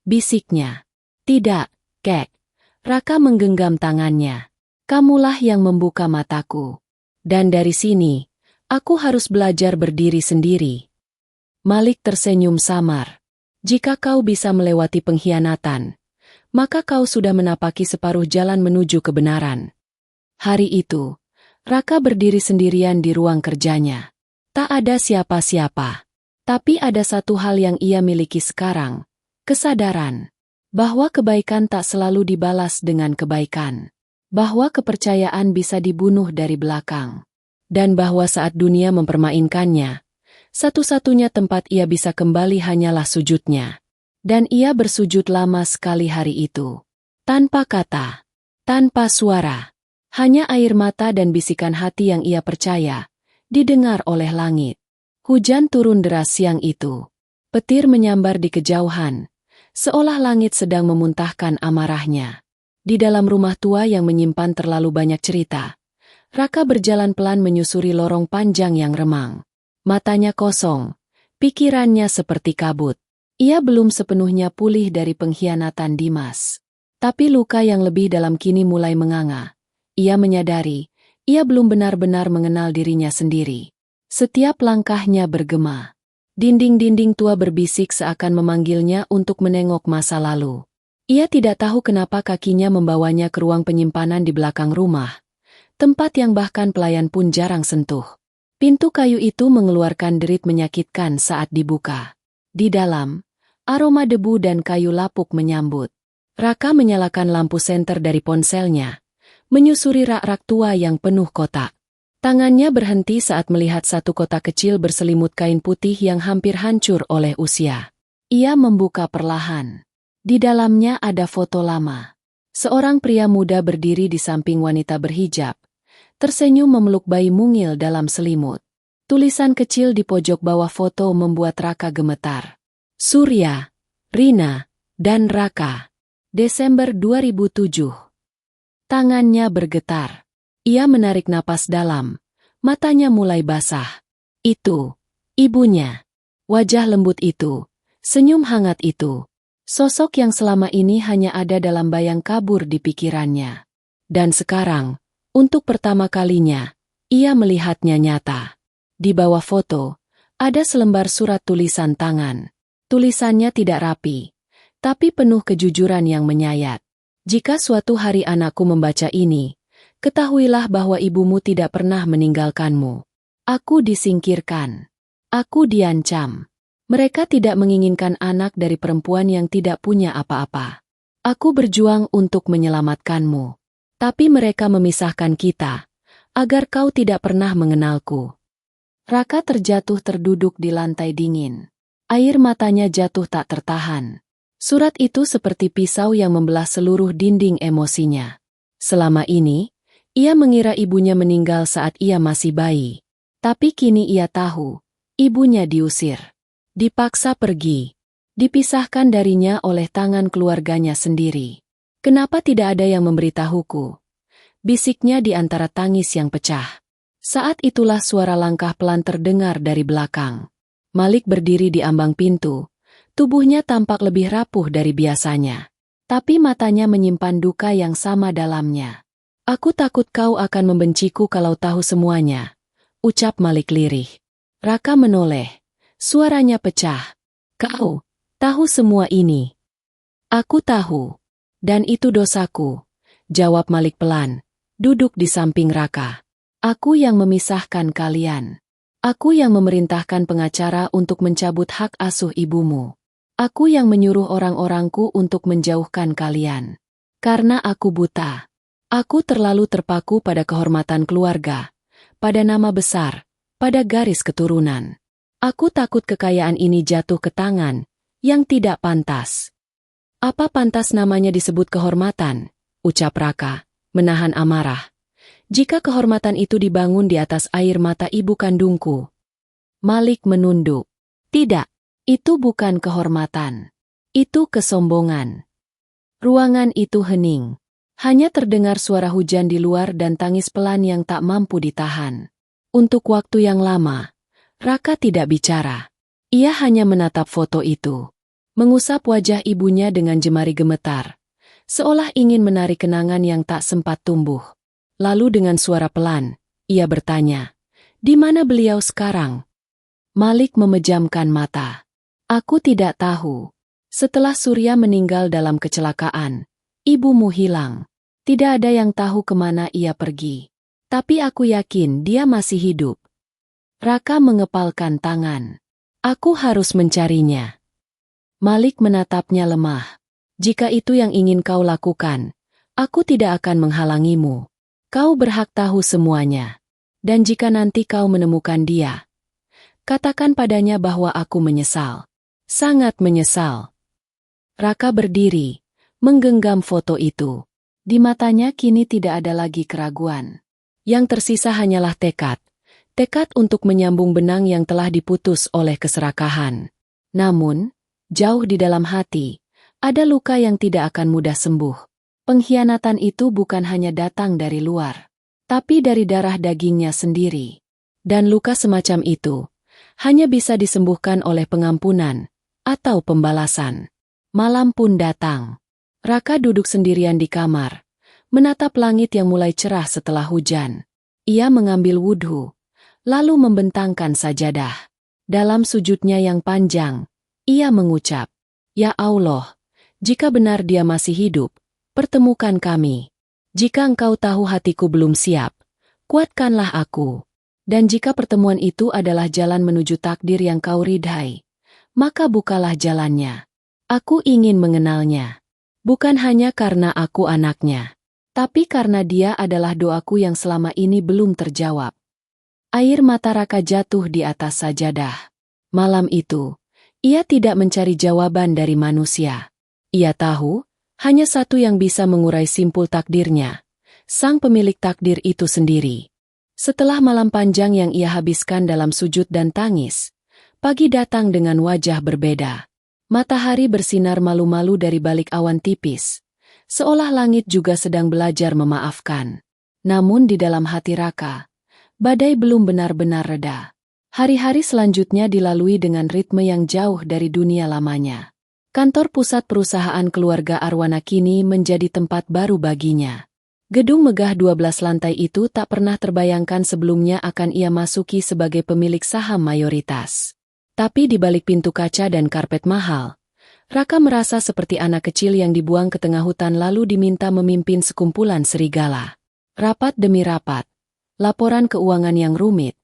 bisiknya. "Tidak, Kek." Raka menggenggam tangannya. "Kamulah yang membuka mataku. Dan dari sini, aku harus belajar berdiri sendiri." Malik tersenyum samar. "Jika kau bisa melewati pengkhianatan, maka kau sudah menapaki separuh jalan menuju kebenaran." Hari itu, Raka berdiri sendirian di ruang kerjanya. Tak ada siapa-siapa. Tapi ada satu hal yang ia miliki sekarang, kesadaran bahwa kebaikan tak selalu dibalas dengan kebaikan. Bahwa kepercayaan bisa dibunuh dari belakang. Dan bahwa saat dunia mempermainkannya, satu-satunya tempat ia bisa kembali hanyalah sujudnya. Dan ia bersujud lama sekali hari itu. Tanpa kata, tanpa suara. Hanya air mata dan bisikan hati yang ia percaya, didengar oleh langit. Hujan turun deras siang itu. Petir menyambar di kejauhan, seolah langit sedang memuntahkan amarahnya. Di dalam rumah tua yang menyimpan terlalu banyak cerita, Raka berjalan pelan menyusuri lorong panjang yang remang. Matanya kosong, pikirannya seperti kabut. Ia belum sepenuhnya pulih dari pengkhianatan Dimas. Tapi luka yang lebih dalam kini mulai menganga. Ia menyadari, ia belum benar-benar mengenal dirinya sendiri. Setiap langkahnya bergema. Dinding-dinding tua berbisik seakan memanggilnya untuk menengok masa lalu. Ia tidak tahu kenapa kakinya membawanya ke ruang penyimpanan di belakang rumah, tempat yang bahkan pelayan pun jarang sentuh. Pintu kayu itu mengeluarkan derit menyakitkan saat dibuka. Di dalam, aroma debu dan kayu lapuk menyambut. Raka menyalakan lampu senter dari ponselnya, menyusuri rak-rak tua yang penuh kotak. Tangannya berhenti saat melihat satu kotak kecil berselimut kain putih yang hampir hancur oleh usia. Ia membuka perlahan. Di dalamnya ada foto lama. Seorang pria muda berdiri di samping wanita berhijab, tersenyum memeluk bayi mungil dalam selimut. Tulisan kecil di pojok bawah foto membuat Raka gemetar. Surya, Rina, dan Raka. Desember 2007. Tangannya bergetar. Ia menarik napas dalam. Matanya mulai basah. Itu, ibunya. Wajah lembut itu. Senyum hangat itu. Sosok yang selama ini hanya ada dalam bayang kabur di pikirannya. Dan sekarang, untuk pertama kalinya, ia melihatnya nyata. Di bawah foto, ada selembar surat tulisan tangan. Tulisannya tidak rapi, tapi penuh kejujuran yang menyayat. Jika suatu hari anakku membaca ini, ketahuilah bahwa ibumu tidak pernah meninggalkanmu. Aku disingkirkan. Aku diancam. Mereka tidak menginginkan anak dari perempuan yang tidak punya apa-apa. Aku berjuang untuk menyelamatkanmu. Tapi mereka memisahkan kita, agar kau tidak pernah mengenalku. Raka terjatuh terduduk di lantai dingin. Air matanya jatuh tak tertahan. Surat itu seperti pisau yang membelah seluruh dinding emosinya. Selama ini, ia mengira ibunya meninggal saat ia masih bayi. Tapi kini ia tahu, ibunya diusir. Dipaksa pergi. Dipisahkan darinya oleh tangan keluarganya sendiri. Kenapa tidak ada yang memberitahuku? Bisiknya di antara tangis yang pecah. Saat itulah suara langkah pelan terdengar dari belakang. Malik berdiri di ambang pintu. Tubuhnya tampak lebih rapuh dari biasanya. Tapi matanya menyimpan duka yang sama dalamnya. Aku takut kau akan membenciku kalau tahu semuanya. ucap Malik lirih. Raka menoleh. Suaranya pecah. Kau tahu semua ini? Aku tahu. Dan itu dosaku, jawab Malik pelan, duduk di samping Raka. Aku yang memisahkan kalian. Aku yang memerintahkan pengacara untuk mencabut hak asuh ibumu. Aku yang menyuruh orang-orangku untuk menjauhkan kalian. Karena aku buta. Aku terlalu terpaku pada kehormatan keluarga, pada nama besar, pada garis keturunan. Aku takut kekayaan ini jatuh ke tangan yang tidak pantas. Apa pantas namanya disebut kehormatan? Ucap Raka, menahan amarah. Jika kehormatan itu dibangun di atas air mata ibu kandungku. Malik menunduk. Tidak, itu bukan kehormatan. Itu kesombongan. Ruangan itu hening. Hanya terdengar suara hujan di luar dan tangis pelan yang tak mampu ditahan. Untuk waktu yang lama, Raka tidak bicara. Ia hanya menatap foto itu. Mengusap wajah ibunya dengan jemari gemetar. Seolah ingin menarik kenangan yang tak sempat tumbuh. Lalu dengan suara pelan, ia bertanya, "Di mana beliau sekarang?" Malik memejamkan mata. "Aku tidak tahu. Setelah Surya meninggal dalam kecelakaan, ibumu hilang. Tidak ada yang tahu kemana ia pergi. Tapi aku yakin dia masih hidup." Raka mengepalkan tangan. "Aku harus mencarinya." Malik menatapnya lemah. "Jika itu yang ingin kau lakukan, aku tidak akan menghalangimu. Kau berhak tahu semuanya. Dan jika nanti kau menemukan dia, katakan padanya bahwa aku menyesal. Sangat menyesal." Raka berdiri, menggenggam foto itu. Di matanya kini tidak ada lagi keraguan. Yang tersisa hanyalah tekad. Tekad untuk menyambung benang yang telah diputus oleh keserakahan. Namun, jauh di dalam hati, ada luka yang tidak akan mudah sembuh. Pengkhianatan itu bukan hanya datang dari luar, tapi dari darah dagingnya sendiri. Dan luka semacam itu hanya bisa disembuhkan oleh pengampunan atau pembalasan. Malam pun datang. Raka duduk sendirian di kamar, menatap langit yang mulai cerah setelah hujan. Ia mengambil wudhu, lalu membentangkan sajadah. Dalam sujudnya yang panjang, ia mengucap, "Ya Allah, jika benar dia masih hidup, pertemukan kami. Jika engkau tahu hatiku belum siap, kuatkanlah aku. Dan jika pertemuan itu adalah jalan menuju takdir yang kau ridhai, maka bukalah jalannya. Aku ingin mengenalnya. Bukan hanya karena aku anaknya, tapi karena dia adalah doaku yang selama ini belum terjawab." Air mata Raka jatuh di atas sajadah. Malam itu, ia tidak mencari jawaban dari manusia. Ia tahu, hanya satu yang bisa mengurai simpul takdirnya, sang pemilik takdir itu sendiri. Setelah malam panjang yang ia habiskan dalam sujud dan tangis, pagi datang dengan wajah berbeda. Matahari bersinar malu-malu dari balik awan tipis, seolah langit juga sedang belajar memaafkan. Namun di dalam hati Raka, badai belum benar-benar reda. Hari-hari selanjutnya dilalui dengan ritme yang jauh dari dunia lamanya. Kantor pusat perusahaan keluarga Arwana kini menjadi tempat baru baginya. Gedung megah 12 lantai itu tak pernah terbayangkan sebelumnya akan ia masuki sebagai pemilik saham mayoritas. Tapi di balik pintu kaca dan karpet mahal, Raka merasa seperti anak kecil yang dibuang ke tengah hutan lalu diminta memimpin sekumpulan serigala. Rapat demi rapat, laporan keuangan yang rumit,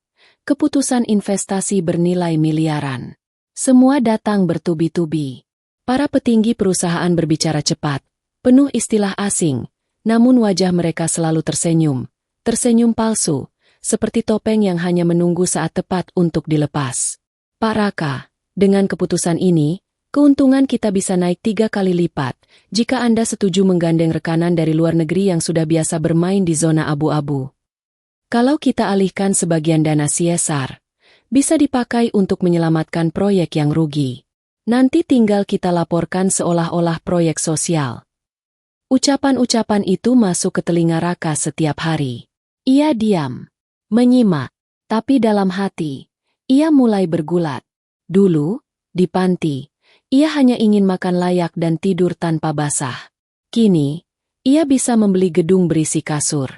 keputusan investasi bernilai miliaran. Semua datang bertubi-tubi. Para petinggi perusahaan berbicara cepat, penuh istilah asing, namun wajah mereka selalu tersenyum palsu, seperti topeng yang hanya menunggu saat tepat untuk dilepas. "Pak Raka, dengan keputusan ini, keuntungan kita bisa naik 3 kali lipat jika Anda setuju menggandeng rekanan dari luar negeri yang sudah biasa bermain di zona abu-abu. Kalau kita alihkan sebagian dana CSR, bisa dipakai untuk menyelamatkan proyek yang rugi. Nanti tinggal kita laporkan seolah-olah proyek sosial." Ucapan-ucapan itu masuk ke telinga Raka setiap hari. Ia diam, menyimak, tapi dalam hati, ia mulai bergulat. Dulu, di panti, ia hanya ingin makan layak dan tidur tanpa basah. Kini, ia bisa membeli gedung berisi kasur.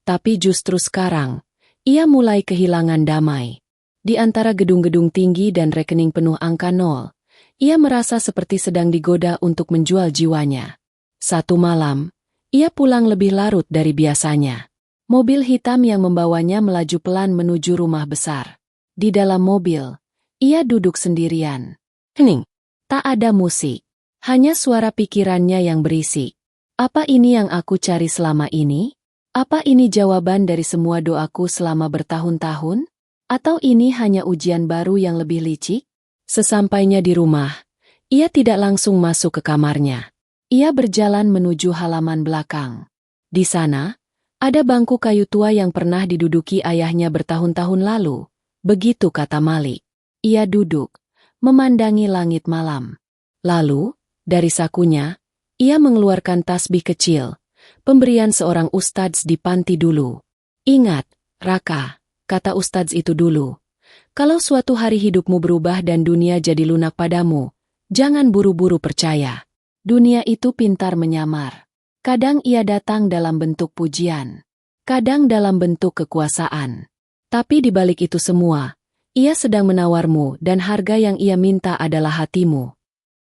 Tapi justru sekarang, Ia mulai kehilangan damai. Di antara gedung-gedung tinggi dan rekening penuh angka nol, ia merasa seperti sedang digoda untuk menjual jiwanya. Satu malam, ia pulang lebih larut dari biasanya. Mobil hitam yang membawanya melaju pelan menuju rumah besar. Di dalam mobil, ia duduk sendirian. Hening. Tak ada musik. Hanya suara pikirannya yang berisik. Apa ini yang aku cari selama ini? Apa ini jawaban dari semua doaku selama bertahun-tahun? Atau ini hanya ujian baru yang lebih licik? Sesampainya di rumah, ia tidak langsung masuk ke kamarnya. Ia berjalan menuju halaman belakang. Di sana, ada bangku kayu tua yang pernah diduduki ayahnya bertahun-tahun lalu. Begitu kata Malik. Ia duduk, memandangi langit malam. Lalu, dari sakunya, ia mengeluarkan tasbih kecil, pemberian seorang ustadz di panti dulu. Ingat, Raka, kata ustadz itu dulu. Kalau suatu hari hidupmu berubah dan dunia jadi lunak padamu, jangan buru-buru percaya. Dunia itu pintar menyamar. Kadang ia datang dalam bentuk pujian, kadang dalam bentuk kekuasaan. Tapi di balik itu semua, ia sedang menawarmu dan harga yang ia minta adalah hatimu.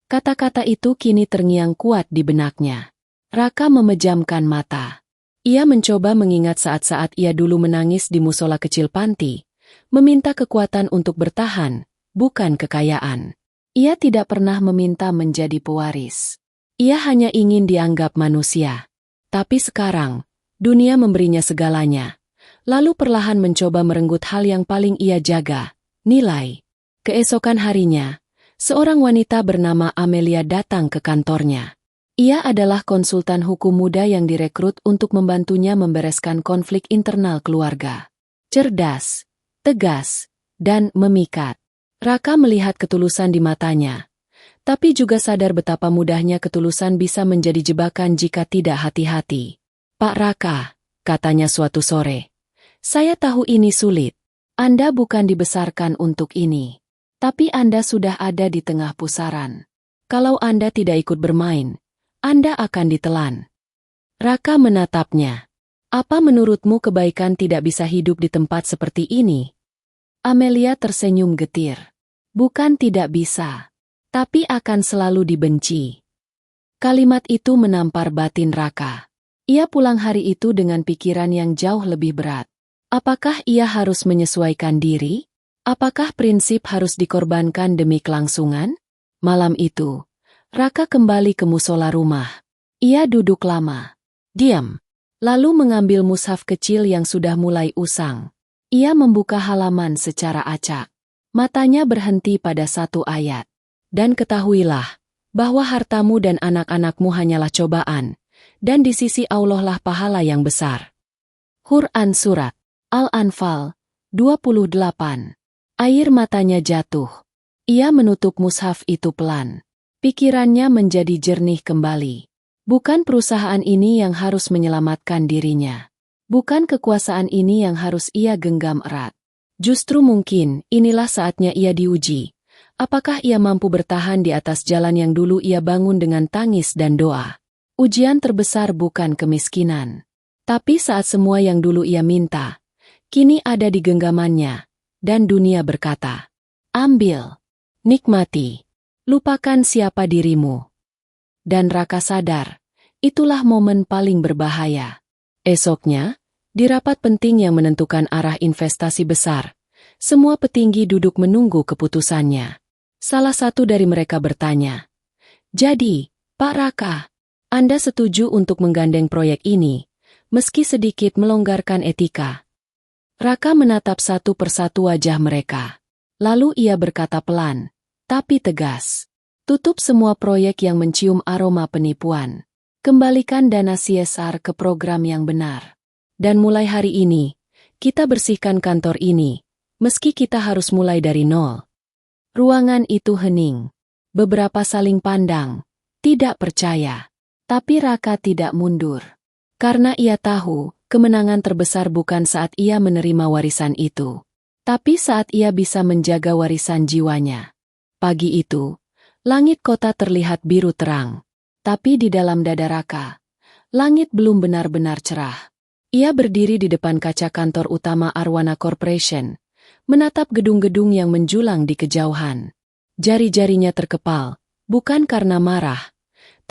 Kata-kata itu kini terngiang kuat di benaknya. Raka memejamkan mata. Ia mencoba mengingat saat-saat ia dulu menangis di musola kecil panti, meminta kekuatan untuk bertahan, bukan kekayaan. Ia tidak pernah meminta menjadi pewaris. Ia hanya ingin dianggap manusia. Tapi sekarang, dunia memberinya segalanya. Lalu perlahan mencoba merenggut hal yang paling ia jaga, nilai. Keesokan harinya, seorang wanita bernama Amelia datang ke kantornya. Ia adalah konsultan hukum muda yang direkrut untuk membantunya membereskan konflik internal keluarga. Cerdas, tegas, dan memikat. Raka melihat ketulusan di matanya, tapi juga sadar betapa mudahnya ketulusan bisa menjadi jebakan jika tidak hati-hati. Pak Raka, katanya suatu sore, saya tahu ini sulit. Anda bukan dibesarkan untuk ini. Tapi Anda sudah ada di tengah pusaran. Kalau Anda tidak ikut bermain, Anda akan ditelan. Raka menatapnya. Apa menurutmu kebaikan tidak bisa hidup di tempat seperti ini? Amelia tersenyum getir. Bukan tidak bisa, tapi akan selalu dibenci. Kalimat itu menampar batin Raka. Ia pulang hari itu dengan pikiran yang jauh lebih berat. Apakah ia harus menyesuaikan diri? Apakah prinsip harus dikorbankan demi kelangsungan? Malam itu, Raka kembali ke musola rumah. Ia duduk lama, diam, lalu mengambil mushaf kecil yang sudah mulai usang. Ia membuka halaman secara acak. Matanya berhenti pada satu ayat. Dan ketahuilah, bahwa hartamu dan anak-anakmu hanyalah cobaan, dan di sisi Allah lah pahala yang besar. Quran Surat Al-Anfal 28. Air matanya jatuh. Ia menutup mushaf itu pelan. Pikirannya menjadi jernih kembali. Bukan perusahaan ini yang harus menyelamatkan dirinya. Bukan kekuasaan ini yang harus ia genggam erat. Justru mungkin inilah saatnya ia diuji. Apakah ia mampu bertahan di atas jalan yang dulu ia bangun dengan tangis dan doa? Ujian terbesar bukan kemiskinan. Tapi saat semua yang dulu ia minta, kini ada di genggamannya, dan dunia berkata, ambil, nikmati. Lupakan siapa dirimu. Dan Raka sadar, itulah momen paling berbahaya. Esoknya, di rapat penting yang menentukan arah investasi besar, semua petinggi duduk menunggu keputusannya. Salah satu dari mereka bertanya, jadi, Pak Raka, Anda setuju untuk menggandeng proyek ini, meski sedikit melonggarkan etika? Raka menatap satu persatu wajah mereka. Lalu ia berkata pelan, tapi tegas. Tutup semua proyek yang mencium aroma penipuan. Kembalikan dana CSR ke program yang benar. Dan mulai hari ini, kita bersihkan kantor ini, meski kita harus mulai dari nol. Ruangan itu hening. Beberapa saling pandang, tidak percaya. Tapi Raka tidak mundur. Karena ia tahu, kemenangan terbesar bukan saat ia menerima warisan itu, tapi saat ia bisa menjaga warisan jiwanya. Pagi itu, langit kota terlihat biru terang. Tapi di dalam dada Raka, langit belum benar-benar cerah. Ia berdiri di depan kaca kantor utama Arwana Corporation, menatap gedung-gedung yang menjulang di kejauhan. Jari-jarinya terkepal, bukan karena marah,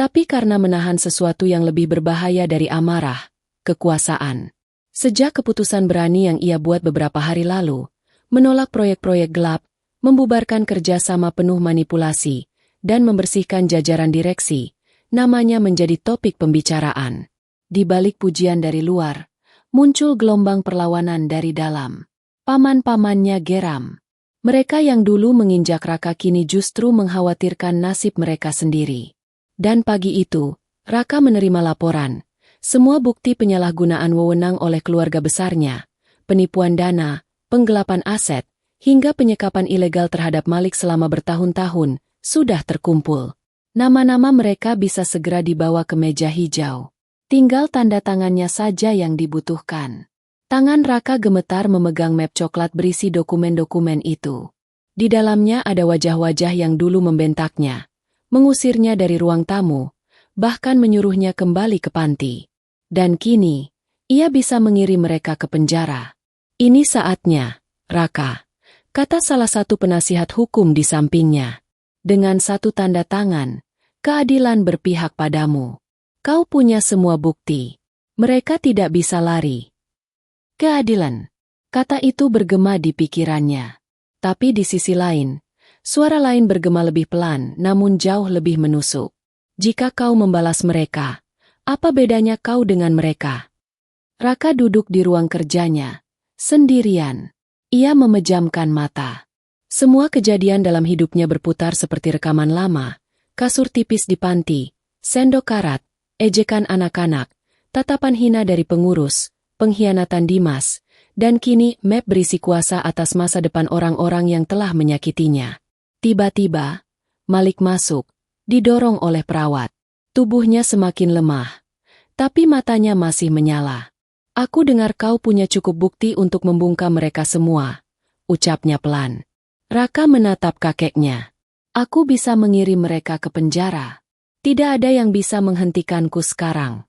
tapi karena menahan sesuatu yang lebih berbahaya dari amarah, kekuasaan. Sejak keputusan berani yang ia buat beberapa hari lalu, menolak proyek-proyek gelap, membubarkan kerjasama penuh manipulasi, dan membersihkan jajaran direksi, namanya menjadi topik pembicaraan. Di balik pujian dari luar, muncul gelombang perlawanan dari dalam. Paman-pamannya geram. Mereka yang dulu menginjak Raka kini justru mengkhawatirkan nasib mereka sendiri. Dan pagi itu, Raka menerima laporan. Semua bukti penyalahgunaan wewenang oleh keluarga besarnya, penipuan dana, penggelapan aset, hingga penyekapan ilegal terhadap Malik selama bertahun-tahun, sudah terkumpul. Nama-nama mereka bisa segera dibawa ke meja hijau. Tinggal tanda tangannya saja yang dibutuhkan. Tangan Raka gemetar memegang map coklat berisi dokumen-dokumen itu. Di dalamnya ada wajah-wajah yang dulu membentaknya, mengusirnya dari ruang tamu, bahkan menyuruhnya kembali ke panti. Dan kini, ia bisa mengirim mereka ke penjara. Ini saatnya, Raka, kata salah satu penasihat hukum di sampingnya. Dengan satu tanda tangan, keadilan berpihak padamu. Kau punya semua bukti. Mereka tidak bisa lari. Keadilan. Kata itu bergema di pikirannya. Tapi di sisi lain, suara lain bergema lebih pelan namun jauh lebih menusuk. Jika kau membalas mereka, apa bedanya kau dengan mereka? Raka duduk di ruang kerjanya, sendirian. Ia memejamkan mata. Semua kejadian dalam hidupnya berputar seperti rekaman lama, kasur tipis di panti, sendok karat, ejekan anak-anak, tatapan hina dari pengurus, pengkhianatan Dimas, dan kini map berisi kuasa atas masa depan orang-orang yang telah menyakitinya. Tiba-tiba, Malik masuk, didorong oleh perawat. Tubuhnya semakin lemah, tapi matanya masih menyala. Aku dengar kau punya cukup bukti untuk membungkam mereka semua, ucapnya pelan. Raka menatap kakeknya. Aku bisa mengirim mereka ke penjara. Tidak ada yang bisa menghentikanku sekarang.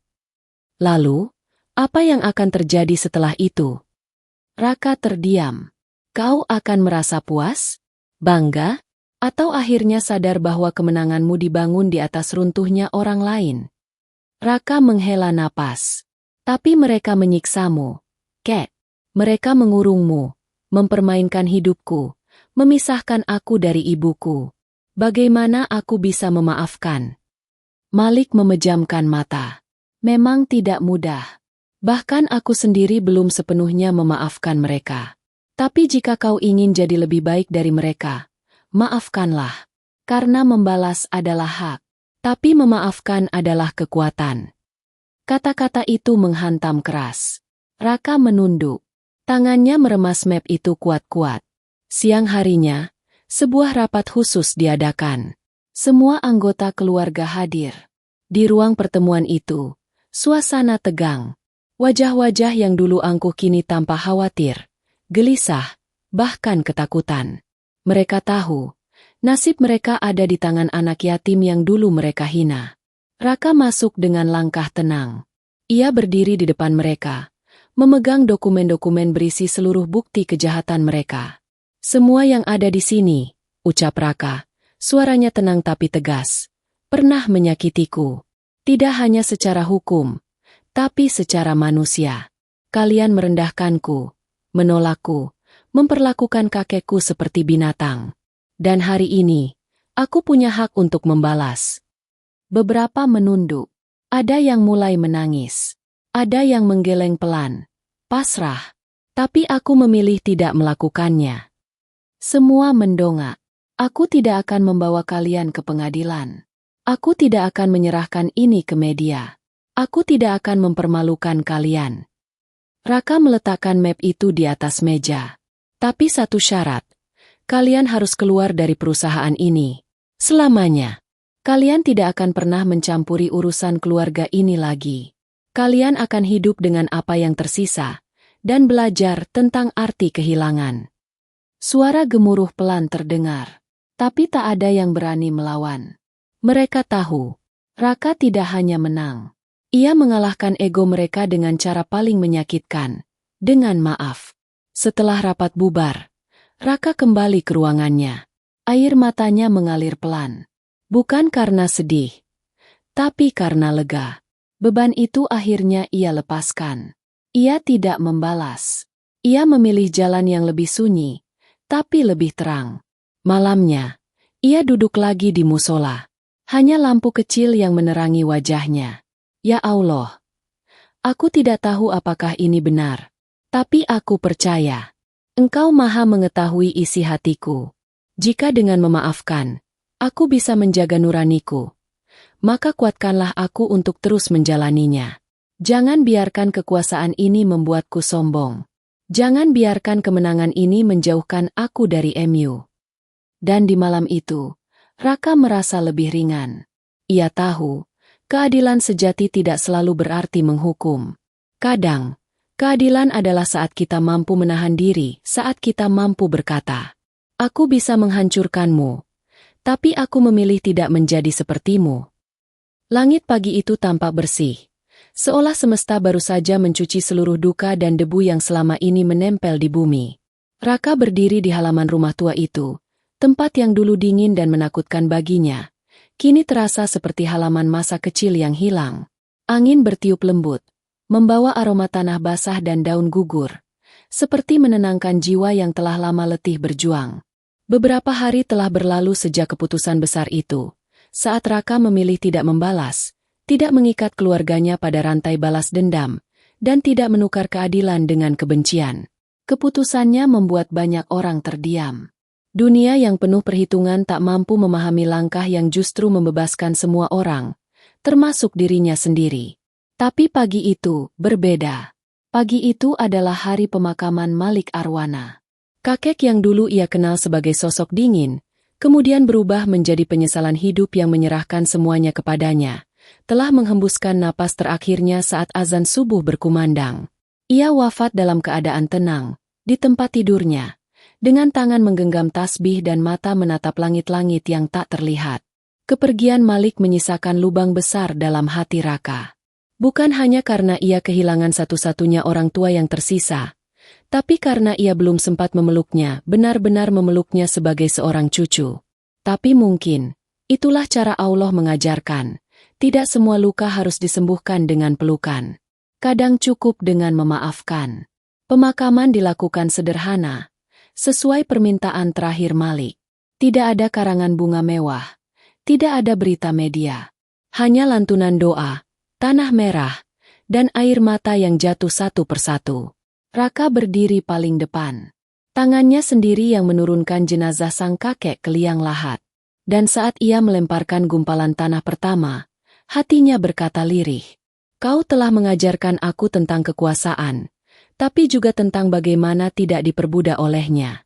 Lalu, apa yang akan terjadi setelah itu? Raka terdiam. Kau akan merasa puas? Bangga? Atau akhirnya sadar bahwa kemenanganmu dibangun di atas runtuhnya orang lain? Raka menghela napas. Tapi mereka menyiksamu, Kek. Mereka mengurungmu, mempermainkan hidupku, memisahkan aku dari ibuku. Bagaimana aku bisa memaafkan? Malik memejamkan mata. Memang tidak mudah. Bahkan aku sendiri belum sepenuhnya memaafkan mereka. Tapi jika kau ingin jadi lebih baik dari mereka, maafkanlah. Karena membalas adalah hak. Tapi memaafkan adalah kekuatan. Kata-kata itu menghantam keras. Raka menunduk. Tangannya meremas map itu kuat-kuat. Siang harinya, sebuah rapat khusus diadakan. Semua anggota keluarga hadir. Di ruang pertemuan itu, suasana tegang. Wajah-wajah yang dulu angkuh kini tampak khawatir, gelisah, bahkan ketakutan. Mereka tahu, nasib mereka ada di tangan anak yatim yang dulu mereka hina. Raka masuk dengan langkah tenang. Ia berdiri di depan mereka, memegang dokumen-dokumen berisi seluruh bukti kejahatan mereka. Semua yang ada di sini, ucap Raka, suaranya tenang tapi tegas, pernah menyakitiku. Tidak hanya secara hukum, tapi secara manusia. Kalian merendahkanku, menolakku, memperlakukan kakekku seperti binatang. Dan hari ini, aku punya hak untuk membalas. Beberapa menunduk. Ada yang mulai menangis. Ada yang menggeleng pelan. Pasrah. Tapi aku memilih tidak melakukannya. Semua mendongak. Aku tidak akan membawa kalian ke pengadilan. Aku tidak akan menyerahkan ini ke media. Aku tidak akan mempermalukan kalian. Raka meletakkan map itu di atas meja. Tapi satu syarat. Kalian harus keluar dari perusahaan ini. Selamanya. Kalian tidak akan pernah mencampuri urusan keluarga ini lagi. Kalian akan hidup dengan apa yang tersisa, dan belajar tentang arti kehilangan. Suara gemuruh pelan terdengar. Tapi tak ada yang berani melawan. Mereka tahu, Raka tidak hanya menang. Ia mengalahkan ego mereka dengan cara paling menyakitkan, dengan maaf. Setelah rapat bubar, Raka kembali ke ruangannya. Air matanya mengalir pelan. Bukan karena sedih, tapi karena lega. Beban itu akhirnya ia lepaskan. Ia tidak membalas. Ia memilih jalan yang lebih sunyi, tapi lebih terang. Malamnya, ia duduk lagi di musola. Hanya lampu kecil yang menerangi wajahnya. Ya Allah, aku tidak tahu apakah ini benar, tapi aku percaya. Engkau Maha mengetahui isi hatiku. Jika dengan memaafkan, aku bisa menjaga nuraniku, maka kuatkanlah aku untuk terus menjalaninya. Jangan biarkan kekuasaan ini membuatku sombong. Jangan biarkan kemenangan ini menjauhkan aku dari MU. Dan di malam itu, Raka merasa lebih ringan. Ia tahu, keadilan sejati tidak selalu berarti menghukum. Kadang, keadilan adalah saat kita mampu menahan diri, saat kita mampu berkata, "Aku bisa menghancurkanmu, tapi aku memilih tidak menjadi sepertimu." Langit pagi itu tampak bersih, seolah semesta baru saja mencuci seluruh duka dan debu yang selama ini menempel di bumi. Raka berdiri di halaman rumah tua itu, tempat yang dulu dingin dan menakutkan baginya, kini terasa seperti halaman masa kecil yang hilang. Angin bertiup lembut, membawa aroma tanah basah dan daun gugur, seperti menenangkan jiwa yang telah lama letih berjuang. Beberapa hari telah berlalu sejak keputusan besar itu, saat Raka memilih tidak membalas, tidak mengikat keluarganya pada rantai balas dendam, dan tidak menukar keadilan dengan kebencian. Keputusannya membuat banyak orang terdiam. Dunia yang penuh perhitungan tak mampu memahami langkah yang justru membebaskan semua orang, termasuk dirinya sendiri. Tapi pagi itu berbeda. Pagi itu adalah hari pemakaman Malik Arwana. Kakek yang dulu ia kenal sebagai sosok dingin, kemudian berubah menjadi penyesalan hidup yang menyerahkan semuanya kepadanya, telah menghembuskan napas terakhirnya saat azan subuh berkumandang. Ia wafat dalam keadaan tenang, di tempat tidurnya, dengan tangan menggenggam tasbih dan mata menatap langit-langit yang tak terlihat. Kepergian Malik menyisakan lubang besar dalam hati Raka. Bukan hanya karena ia kehilangan satu-satunya orang tua yang tersisa, tapi karena ia belum sempat memeluknya, benar-benar memeluknya sebagai seorang cucu. Tapi mungkin, itulah cara Allah mengajarkan, tidak semua luka harus disembuhkan dengan pelukan. Kadang cukup dengan memaafkan. Pemakaman dilakukan sederhana, sesuai permintaan terakhir Malik. Tidak ada karangan bunga mewah, tidak ada berita media. Hanya lantunan doa, tanah merah, dan air mata yang jatuh satu persatu. Raka berdiri paling depan. Tangannya sendiri yang menurunkan jenazah sang kakek ke liang lahat. Dan saat ia melemparkan gumpalan tanah pertama, hatinya berkata lirih, "Kau telah mengajarkan aku tentang kekuasaan, tapi juga tentang bagaimana tidak diperbudak olehnya."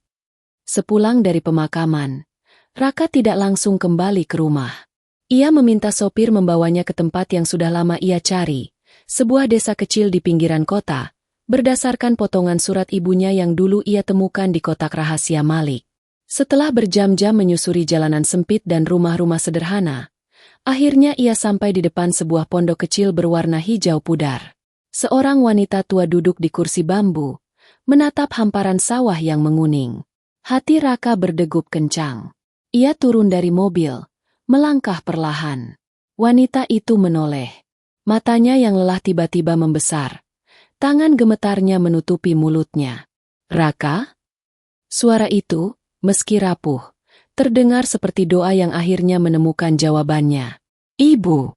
Sepulang dari pemakaman, Raka tidak langsung kembali ke rumah. Ia meminta sopir membawanya ke tempat yang sudah lama ia cari, sebuah desa kecil di pinggiran kota, berdasarkan potongan surat ibunya yang dulu ia temukan di kotak rahasia Malik. Setelah berjam-jam menyusuri jalanan sempit dan rumah-rumah sederhana, akhirnya ia sampai di depan sebuah pondok kecil berwarna hijau pudar. Seorang wanita tua duduk di kursi bambu, menatap hamparan sawah yang menguning. Hati Raka berdegup kencang. Ia turun dari mobil, melangkah perlahan. Wanita itu menoleh. Matanya yang lelah tiba-tiba membesar. Tangan gemetarnya menutupi mulutnya. "Raka?" Suara itu, meski rapuh, terdengar seperti doa yang akhirnya menemukan jawabannya. "Ibu."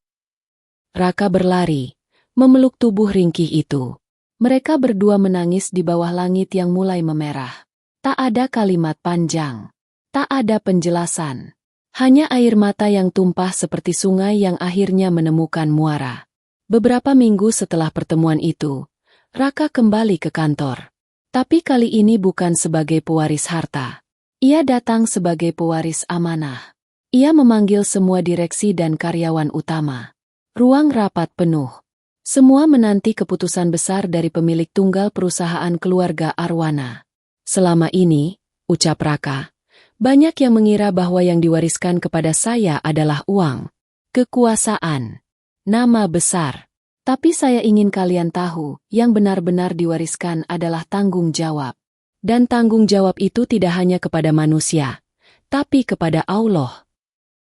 Raka berlari, memeluk tubuh ringkih itu. Mereka berdua menangis di bawah langit yang mulai memerah. Tak ada kalimat panjang. Tak ada penjelasan. Hanya air mata yang tumpah seperti sungai yang akhirnya menemukan muara. Beberapa minggu setelah pertemuan itu, Raka kembali ke kantor. Tapi kali ini bukan sebagai pewaris harta. Ia datang sebagai pewaris amanah. Ia memanggil semua direksi dan karyawan utama. Ruang rapat penuh. Semua menanti keputusan besar dari pemilik tunggal perusahaan keluarga Arwana. "Selama ini," ucap Raka, "banyak yang mengira bahwa yang diwariskan kepada saya adalah uang, kekuasaan, nama besar. Tapi saya ingin kalian tahu, yang benar-benar diwariskan adalah tanggung jawab. Dan tanggung jawab itu tidak hanya kepada manusia, tapi kepada Allah.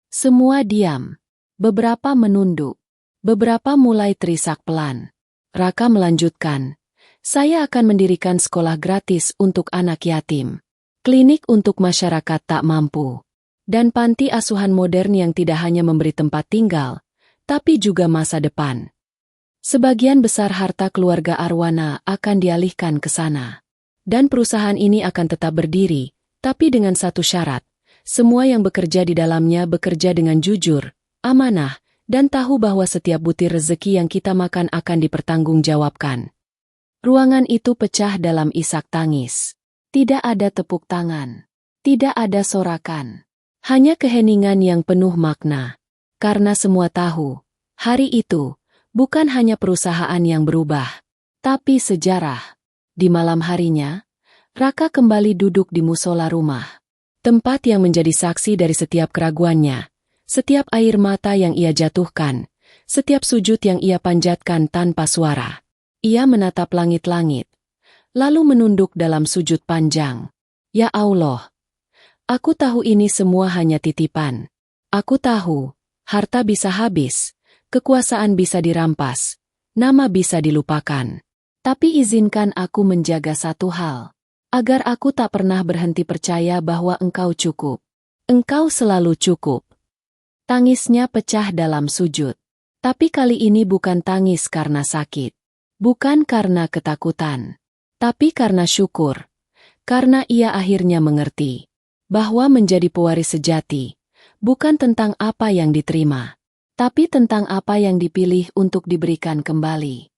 Semua diam. Beberapa menunduk. Beberapa mulai terisak pelan. Raka melanjutkan, saya akan mendirikan sekolah gratis untuk anak yatim. Klinik untuk masyarakat tak mampu. Dan panti asuhan modern yang tidak hanya memberi tempat tinggal, tapi juga masa depan. Sebagian besar harta keluarga Arwana akan dialihkan ke sana. Dan perusahaan ini akan tetap berdiri, tapi dengan satu syarat. Semua yang bekerja di dalamnya bekerja dengan jujur, amanah, dan tahu bahwa setiap butir rezeki yang kita makan akan dipertanggungjawabkan. Ruangan itu pecah dalam isak tangis. Tidak ada tepuk tangan. Tidak ada sorakan. Hanya keheningan yang penuh makna. Karena semua tahu, hari itu, bukan hanya perusahaan yang berubah, tapi sejarah. Di malam harinya, Raka kembali duduk di musola rumah. Tempat yang menjadi saksi dari setiap keraguannya, setiap air mata yang ia jatuhkan, setiap sujud yang ia panjatkan tanpa suara. Ia menatap langit-langit, lalu menunduk dalam sujud panjang. Ya Allah, aku tahu ini semua hanya titipan. Aku tahu, harta bisa habis, kekuasaan bisa dirampas, nama bisa dilupakan. Tapi izinkan aku menjaga satu hal. Agar aku tak pernah berhenti percaya bahwa Engkau cukup. Engkau selalu cukup. Tangisnya pecah dalam sujud. Tapi kali ini bukan tangis karena sakit. Bukan karena ketakutan. Tapi karena syukur. Karena ia akhirnya mengerti. Bahwa menjadi pewaris sejati. Bukan tentang apa yang diterima. Tapi tentang apa yang dipilih untuk diberikan kembali.